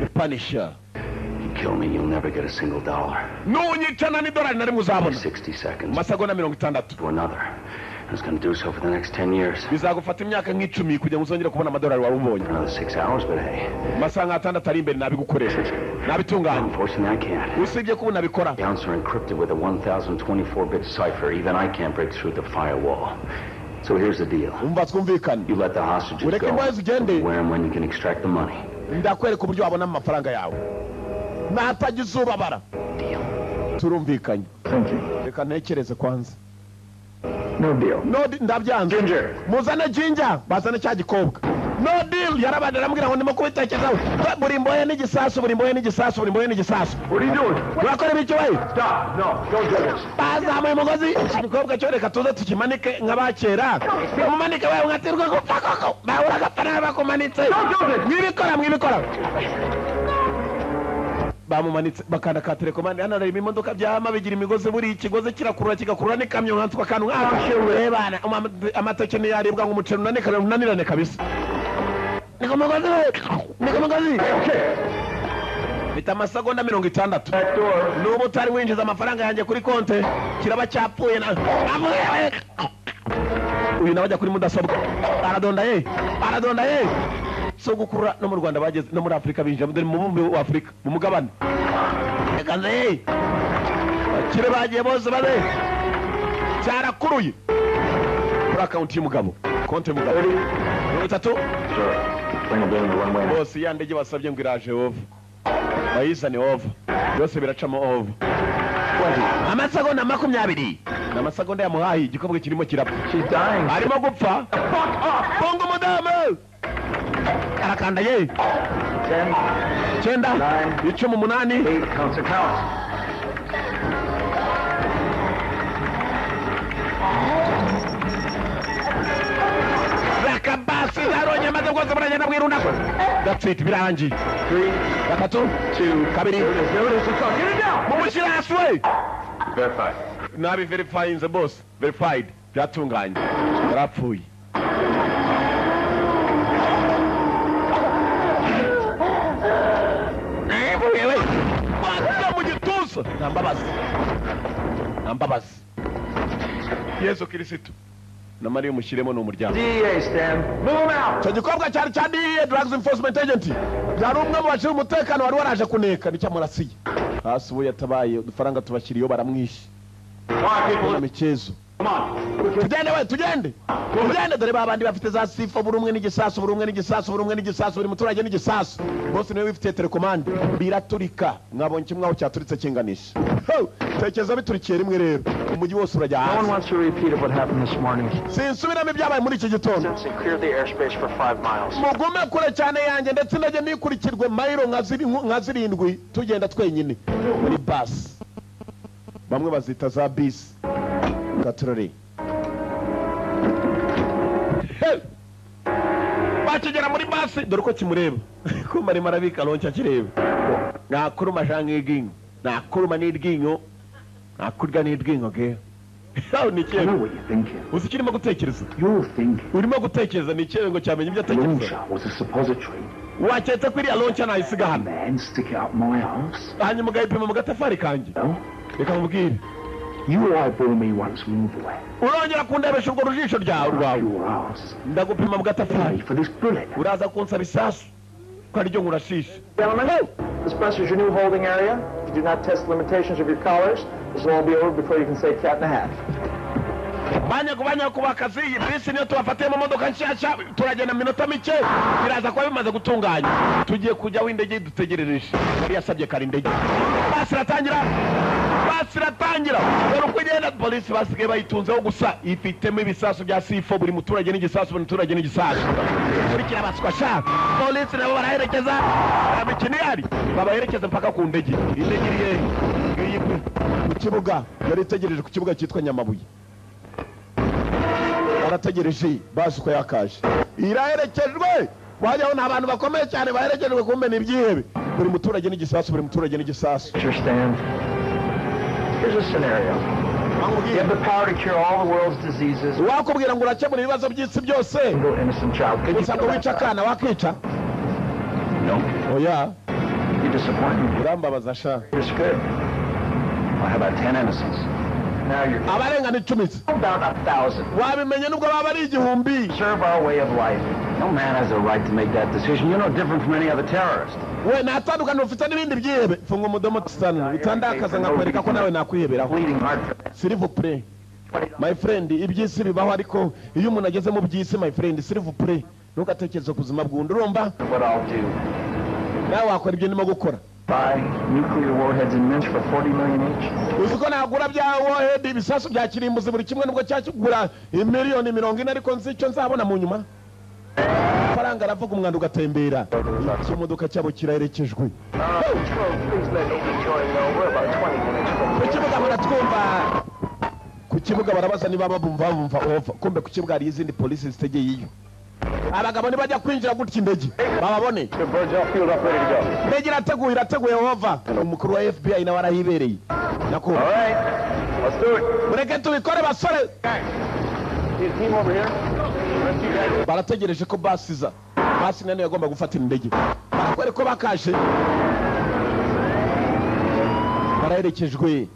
The Punisher. You kill me, you'll never get a single dollar. No, nyitana ni dolari nari muzabona. 60 seconds. Masegonda 60. To another. I was going to do so for the next 10 years. Bizagufata imyaka nk'icumi kugira ngo uzongere kubona amadolari wari ubonye. Another 6 hours, but hey. Masanga 6 ari imbere nabigukorera. Nabitunganya. Unfortunately, I can't. Usibye ko nabikora. The accounts are encrypted with a 1024-bit cipher. Even I can't break through the firewall. So here's the deal. Umva twumvikana. You let the hostages Ureke go. imbaye zigende. Where and when you can extract the money. Ndakwereka uburyo wabona amafaranga yawe. Natagize ubabara. Deal. Turumvikanye. Thank you. Reka ntekereze kwanza. No deal. No deal. Ndabyanze. Ginger. Muzane Ginger. Bazane cya gikobwa. No deal. Yarabana aramubwira ngo ndimo kubitekerezaho. Buri mboye n'igisasu. What are you doing? Urakora ibiki we? Stop. No, don't do this. Bazamuye umugozi. Igikobwa cyo reka tuze tukimanike nk'abakera. Umumanike we ungatirwa gupfa koko. Bahura gapana bakumanitse. Mwibikora. Bamumanitse bakanda ka telekomande hano reba imodoka byama bigira imigozi buri ikigozi kirakurura kigakurura n'ikamyo nkanswa kantu bana amateke ni yaribwa ngo umuceri unanirane kabisa. Niko mugozi. Bita amasegonda 60. Nubu utari winjiza amafaranga yanjye kuri konte kiraba cyapfuye na uyu nabajya kuri mudasobwa aradonda ye so gukurura no mu Rwanda bageze no muri Afrika binjira mu mubumbe wa Afrika mu mugabane ekaze kire bagiye bose baze cyarakuruye kuri account y'umugabo konte y'umugabo 3 bose ya ndege basabye ngo iraje over bayizane over byose biracamo over amasegonda 20 n'amasegonda yamuhaye igikobwa kirimo kirapfa arimo gupfa bongo madame arakanda ye 10 8 Rakabasi zaronye maze rwose baragenda bwirunda ko that's it birangiye 3 2 kabiri mumushyira hasi we Verified. nabi verifying the boss verified byatunganye yarapfuye wewe basta mu gituza nambabazi Yesu Kristo na Mariya mushyiremo n'umuryango DEA stand move out cyo gikobwa cyari cya DEA Drugs Enforcement Agent byari umwe mu bashira umutekano wari waraje kuneka nicyo murasiye hasi ubu yatabaye udufaranga tubashyiriyo baramwishe michezo tugende dore babandi bafite za sifo buri umwe n'igisasu buri muturage n'igisasu bose niwe wifite telecommande biraturika mwabonye kimwe cyaturitse kinganisha tekeza biturikiye rimwe rero umujyi wose urajya hasi. No one wants to repeat what happened this morning. Sinsubiramo ibyabaye muri iki gitondo. Since they cleared the airspace for 5 miles. Mugume kure cyane yanjye ndetse najye nikurikirwe mayiro nka zirindwi tugenda twenyine muri bus. Bamwe bazita za bus. Katrori. Bakigera muri bus dore ko kimureba. Ko mari marabika loncha kireba. Nakuruma jange iginyo. Nakuruma n'iryinyo. Nakurya n'iryinyo ge. How ni cyo? Usikirimo gutekereza. Urimo gutekereza ni cyo ngo cyamenye ibyo atekereza. Was a suppository. Waketse kuri aloncha nayisiga hano. Man stick out my arse. Hanyuma ugahipima mu gatafari kanjye. Reka mubwire. You eyeball me once, move away. Urongera kundebesha urwo rujisho rwawe. Ndagupima mu gatafari. Uraza kunsaba isasu. Ko ari ryo ngurashisha. Gentlemen, this bus is your new holding area. If you do not test the limitations of your collars, this will all be over before you can say cat in the hat. Banya kubakazi iyi bisi niyo tubafatiye mu modoka nshyashya turagenda minota mike biraza kuba bimaze gutunganya tugiye kujya w'indege dutegerereje yari yasabye kare indege basiratangira dore uko igenda polisi basigaye bayitunzeho gusa ifitemo ibisasu bya C4 buri muturage n'igisasu kurikira baswa sha polisi nabo baraherekeza abikini yari babaherekeza mpaka ku ndege indege iri ku kibuga yari itegereje ku kibuga cyitwa Nyamabuye arategereje bazi ko yakaje iraherekejwe wajyaho n'abantu bakomeye cyane baherekejwe kumbe n'ibyihebe buri muturage n'igisasu Here's a scenario. You have the power to cure all the world's diseases. Wakubwira ngo urakemura ibibazo by'isi byose. Innocent child. Could you kill that child? Wakica? No. Oh yeah. You disappoint me. Urambabaza sha. You're scared. Well, how about 10 innocents? Now you're abarenga n'icumi. About 1,000. Wabimenye nubwo baba ari igihumbi. Serve our way of life. No man has a right to make that decision. You're no different from any other terrorist. We natandukana ufite n'ibindi byihebe. Funga umudomo tsana. Utandakaza ngakwereka ko nawe nakwiheberaho. S'il vous plaît. My friend, ibyisi bibaho ariko iyo umuntu ageze mu byisi my friend, s'il vous plaît. Ntugatekereze kuzima bw'undi urumva? What I'll do. Nawe wakora ibyo ndimo gukora. Buy nuclear warheads in Minsk for 40 million each. Uziko nagura bya warhead ibisasu bya kirimbuzi buri kimwe nubwo cyakigura miliyoni 40 ariko nzicyo nzabona mu nyuma. Faranga aravuga umwanda ugatembera. Iki modoka cyabo kiraherekejwe. Kukibuga baratwumva. Kukibuga barabaza niba babumva ofa. Kumbe kukibuga hari izindi polisi zitegeye iyo. Abagabo nibajya kwinjira gutya indege bababone ndege irateguye ova umukuru wa FBI nawe arahibereye nako mureke tubikore basore barategereje ko basiza basi nane yagomba gufatira indege barakore ko bakaje baraherekejwe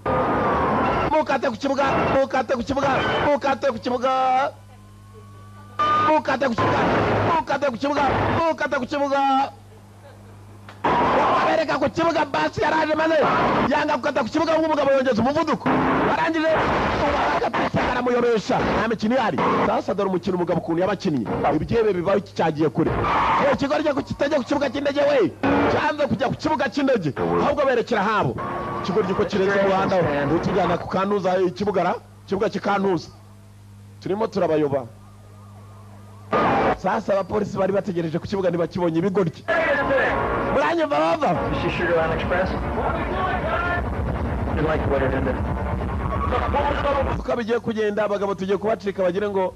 mukate ku kibuga Amerika ku kibuga basi yaraje maze yanga gukata ku kibuga nk'umugabo yongeza umuvuduko arangije agapisa karamuyobesha nta mikino ihari. Sasa dore umukino umugabo ukuntu yabakinnye ibyebe bibaho cyagiye kure. Ikigo ryo kitajya ku kibuga cy'indege we cyanze kujya ku kibuga cy'indege ahubwo berekera habo. Ikigo giko kireze Rwanda utujyana ku Kanuza ikibugara kibuga cy'Ikanuza turimo turabayoba. Sasa abapolisi bari bategereje ku kibuga ntibakibonye ibigoryi. Muranyumva bava Sugar Land Express. You like what it ended. uko bigiye kugenda abagabo tugiye kubacika bagire ngo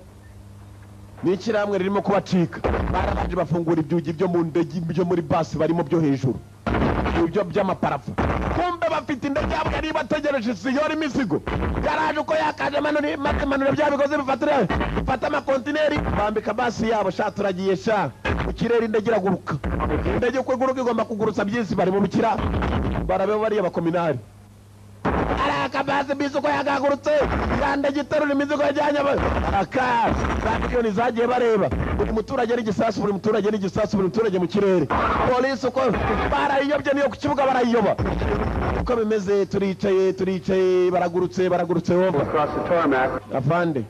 ni ikiramwe ririmo kubacika. Barabanje bafungura ibyugi byo mu ndege byo muri basi barimo byo hejuru ibyo by'amaparafu. Kumbe bafite indege yabo yari bategereje siyora imizigo. Garaje uko yakaje manura bya bigoze bifatira fata amakontineri bambika basi yabo sha turagiye sha mu kirere indege iraguruka. Indege uko iguruka igomba kugurutsa byinshi bari mu bikira barabe bari abakominari. Araka basi biso ko yagagurutse yande giterura imizigo yajyanye aka bakiyoni zagiye bareba buri muturage n'igisasu buri muturage n'igisasu buri muturage mu kirere. Polisi uko barayiyobye niyo ku kibuga barayiyoba. Uko bimeze turicaye baragurutse womba Across the tarmac. afande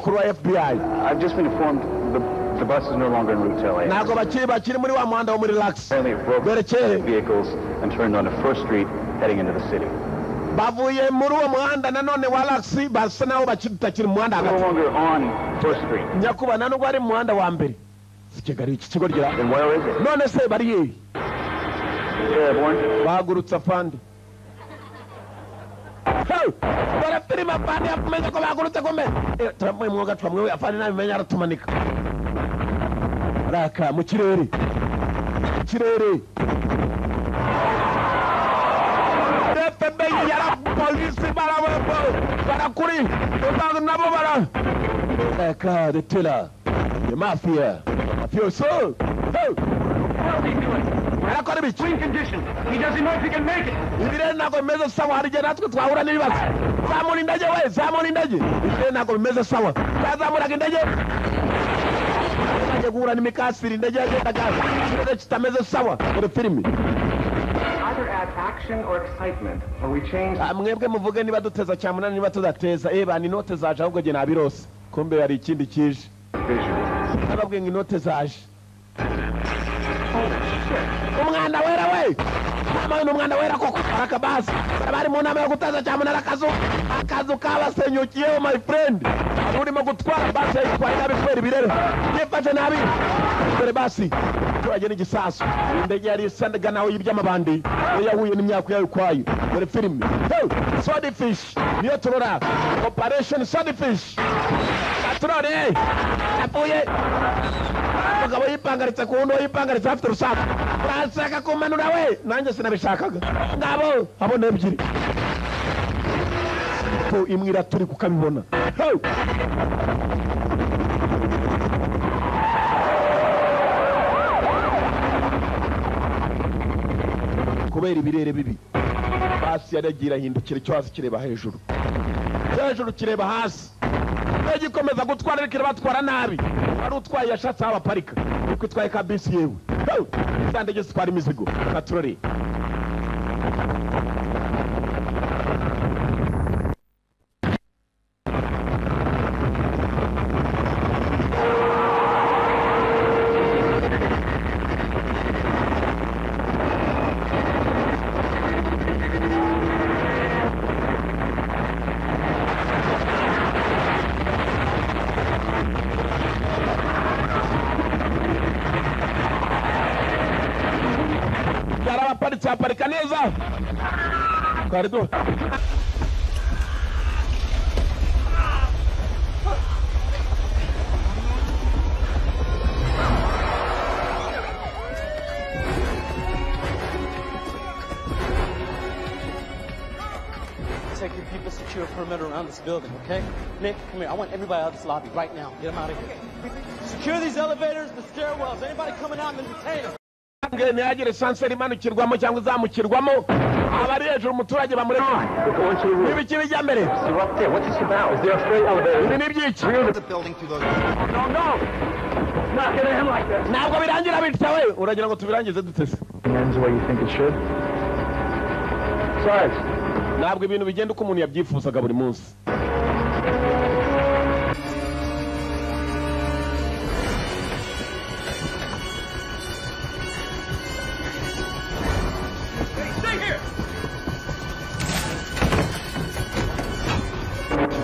kuri wa FBI. I've just been informed the bus is no longer en route to LA. Nago bakiri muri wa muhanda wo muri Relax. Apparently it broke berekeye vehicles and turned onto First Street heading into the city. bavuye muri uwo muhanda nanone wa Relax basa naho bakitakira muhanda No hagati. longer on First Street. Nyakuba nano ari muhanda wa mbere. Sikigari iki kigo gira. Then where is it? None se bari yeyi. Airborne. Bagurutsa afande. Bara filima afande akumenya ko bagurutse kombe. Turamwe mwoga twamwe afande nabimenya aratumanika. Raka mu kirere. Kirere. Pepe yara polisi barakuri. Nabo bara. Raka the tiller. The mafia. Mafioso. Arakora ibiki? In condition. He doesn't know if he can make it. Ibire nako bimeze sawa hari igihe natwe twahura n'ibibazo. Zamura indege we zamura indege. Ibire nako bimeze sawa. Yazamuraga indege. Aje guhura n'imikasiri indege yagendaga. Ikirere kitameze sawa muri filimi. Either add action or excitement, or we change. Mwebwe muvuge niba duteza cyamunani niba tudateza. Bani inote zaje ahubwo je nabirose. Kumbe yari ikindi kije. Nababwe ngo inote zaje. Umwanda wera we. Mama n'umwanda wera koko arakabasi. Bari mu nama yo gutaza cyamunara akazu kabasenyukiyeho my friend. Urimo gutwara basi yitwaye nabi kwera ibirere. Yefashe nabi. Dore basi. Twaje n'igisasu. Indege yari sandaga naho y'ibyamabandi. Yahuye n'imyaka yayo kwayo. Dore film. Swordfish. Niyo turora. Operation Swordfish. Aturore. Apuye. Mugabo yipangaritse ku wundi yipangaritse afite urusaku. Urashaka kumanura we nanjye sinabishakaga. Ngabo abone ebyiri. Po imwira turi kukabibona. Kubera ibirere bibi. Basi yaragira hindukira cyo hasi kireba hejuru. Hejuru kireba hasi. Gikomeza gutwara rikira batwara nabi. Ari utwaye yashatse abaparika. Uko utwaye kabisi yewe. Zandege zitwara imizigo. Katurore. Aparika neza. Karido. Take your people secure perimeter around this building, okay? Nick, come here. I want everybody out of this lobby right now. Get them out of here. Secure these elevators, the stairwells. Anybody coming out, then detain them. Ntihagire sanseri imanukirwamo cyangwa izamukirwamo abari hejuru umuturage bamureke n'ibiki bijya mbere ibi ni ibyiki ntabwo birangira bitya we uragira ngo tubirangize dutese Ends the way you think it should. Besides, ntabwo ibintu bigenda uko umuntu yabyifuzaga buri munsi.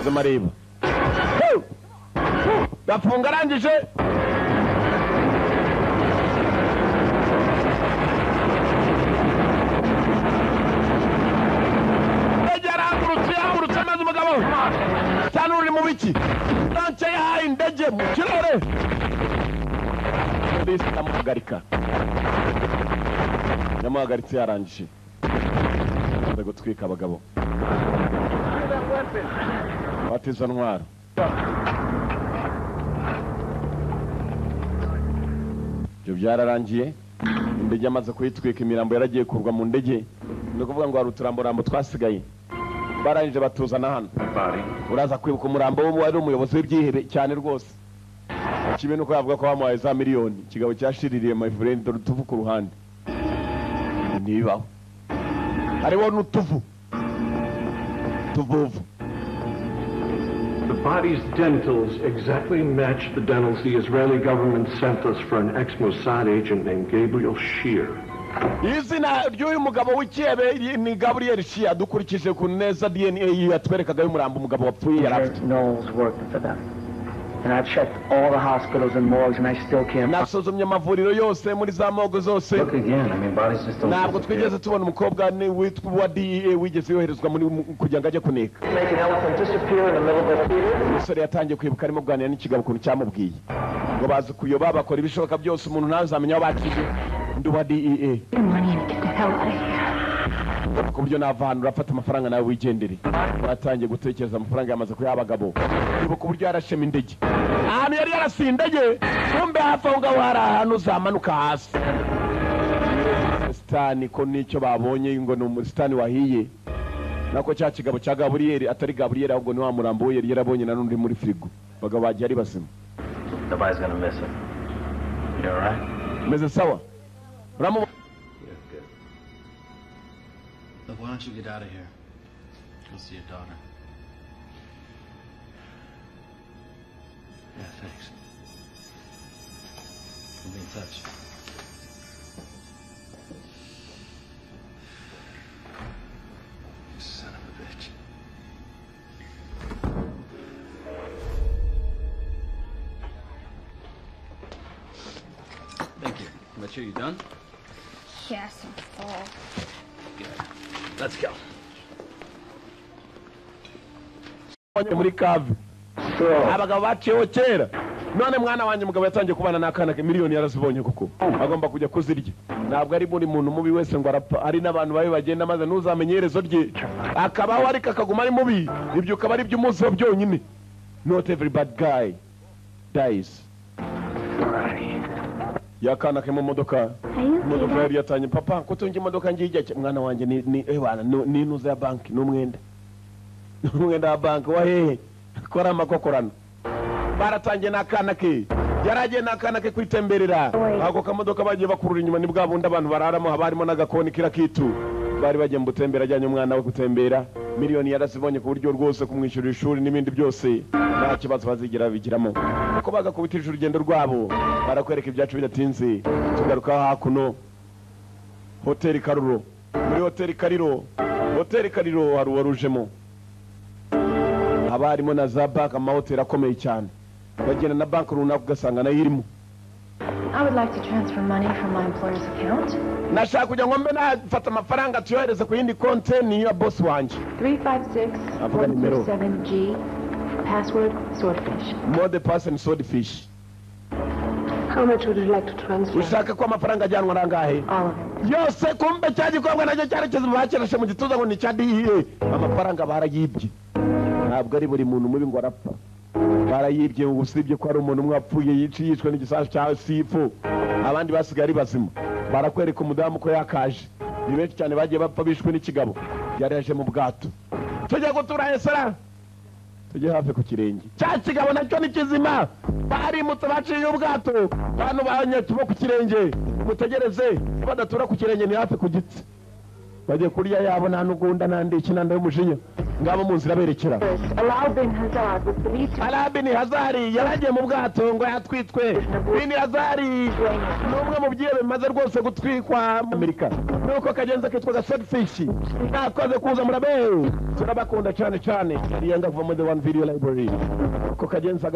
Mareba bafunga arangije yahagurutse maze umugabo cyane uri mu biki nance yahaye indege mu kirere polisi iramuhagarika yamuhagaritse yarangije amaze gutwika abagabo batiza ntwaro. Ibyo byararangiye indege amaze kuyitwika imirambo yaragiye kurwa mu ndege ni ukuvuga ngo hari uturambo twasigaye barangije batuzana hano. Uraza kwibuka umurambo wari umuyobozi w'ibyihebe cyane rwose kibe nuko yavuga ko bamuhaye za miliyoni ikigabo cyashiririye my friend dore utuvu ku ruhande ntibibaho hariho n'utuvu tuvuvu. The body's dentals exactly match the dentals the Israeli government sent us for an ex-Mossad agent named Gabriel Shear. Izina ry'uyu mugabo w'ikiyebe ni Gabriel Shear dukurikije ku neza DNA yatwerekaga y'umurambo umugabo wapfuye yarafite. Knowles worked for them. And I've checked all the hospitals and morgues and I still can't. Nasuzumye amavuriro yose muri za morgue zose. Look again, I mean bodies just don't. Ntabwo twigeze tubona umukobwa ni witwa wa DEA wigeze yoherezwa muri kugira ngo ajye kuneka. Make an elephant disappear in the middle of a theater. Umusore yatangiye kwibuka arimo kuganira n'ikigabo kuntu cyamubwiye ngo bazi kuyoba bakora ibishoboka byose umuntu ntazamenya aho bakije ndi wa DEA. Ku buryo navana urafata amafaranga nawe wigendere. Batangiye gutekereza amafaranga yamaze kuyaha abagabo. Ibuka uburyo yarashema indege ahantu yari yarasiye indege kumbe hafi aho ngaho hari ahantu zamanuka hasi. Sitani ko nicyo babonye ngo ni umusitani wahiye nako cya kigabo cya Gaburiyeli atari Gaburiyeli ahubwo ni wa murambo we yari yarabonye na nundi muri frigo bagabo bagiye ari basima. Nobody's gonna miss it. You all right? Meze sawa Ramu. Look, why don't you get out of here? Go see your daughter. Yeah, thanks. We'll be in touch. You son of a bitch. Thank you. Make sure you're done? Yes, I'm full. Let's go. Muri kave abagabo baciyeho kera none mwana wanjye mugabo yatangiye kubana n'akana ke miliyoni yarazibonye kuko agomba kujya kuzirya. Ntabwo ari muri muntu mubi wese ngo arapfa, ari n'abantu babi bagenda maze ntuzamenye iherezo rye akabaho ariko akaguma ari mubi. Ibyo ukaba ari by'umunsi wa byonyine. Not every bad guy dies. Yakana ke mu modoka yari yatanye papa ko tunge imodoka ngijya mwana wanjye ni ebana ni nuza ya banki n'umwenda wa banki wa hehe kora amakokorano. Baratangiye n'akana ke yaragiye n'akana ke kwitemberera ako kamodoka bagiye bakurura inyuma ni bwa bundi abantu bararamo habarimo n'agakoni kira kitu bari bagiye mbutembera ajyanye umwana we gutembera. Miliyoni yarazibonye ku buryo rwose kumwishyurira ishuri n'ibindi byose nta kibazo bazigira bigiramo uko bagakubitije urugendo rwabo barakwereka ibyacu bidatinze. Tugaruka hakuno hoteli Karuro. Muri hoteli Kariro hari uwarujemo haba harimo na za banki amahoteli akomeye cyane bagenda na banki runaka ugasanga nayo irimo. I would like to transfer money from my employer's account. Nashaka kujya ngo mbe nafata amafaranga tuyohereze ku yindi konti ni ya boss wanje. 356-127G. Password swordfish. Mode person swordfish. How much would you like to transfer? Ushaka ko amafaranga ajyanwa rangahe? Yose kumbe cyagikobwa nacyo cyarekeze bakirashe mu gituza ngo ni cya DEA. Amafaranga barayibye. Ntabwo ari buri muntu mubi ngo arapfa. Barayibye usibye ko ari umuntu umwe apfuye yicishwe n'igisasu cya sifu. Abandi basigaye ari bazima. Barakwereka umudamu ko yakaje. Ni benshi cyane bagiye bapfa bishwe n'ikigabo. Yari yaje mu bwato. Tujya gutura Esara. Tujye hafi ku kirenge. Cya kigabo nacyo ni kizima. Barimutse baciye ubwato. Bantu banyetse bo ku kirenge. Mutegereze badatura ku kirenge ni hafi ku gitsi. bagiye kurya yabo nta n'ugunda nandi ikinanda y'umujinya ngabo mu nzira berekera. Alaa bin Hazard was believed to... Alaa bin Hazard yaragiye mu bwato ngo yatwitwe. Bin Hazard n'umwe mu byiye bimaze rwose gutwikwa Amerika. Nuko kagenza kitwa Swordfish. Nakoze kuza murabe. Turabakunda cyane cyane. Yanga kuva mu The One Video Library. Ko kagenza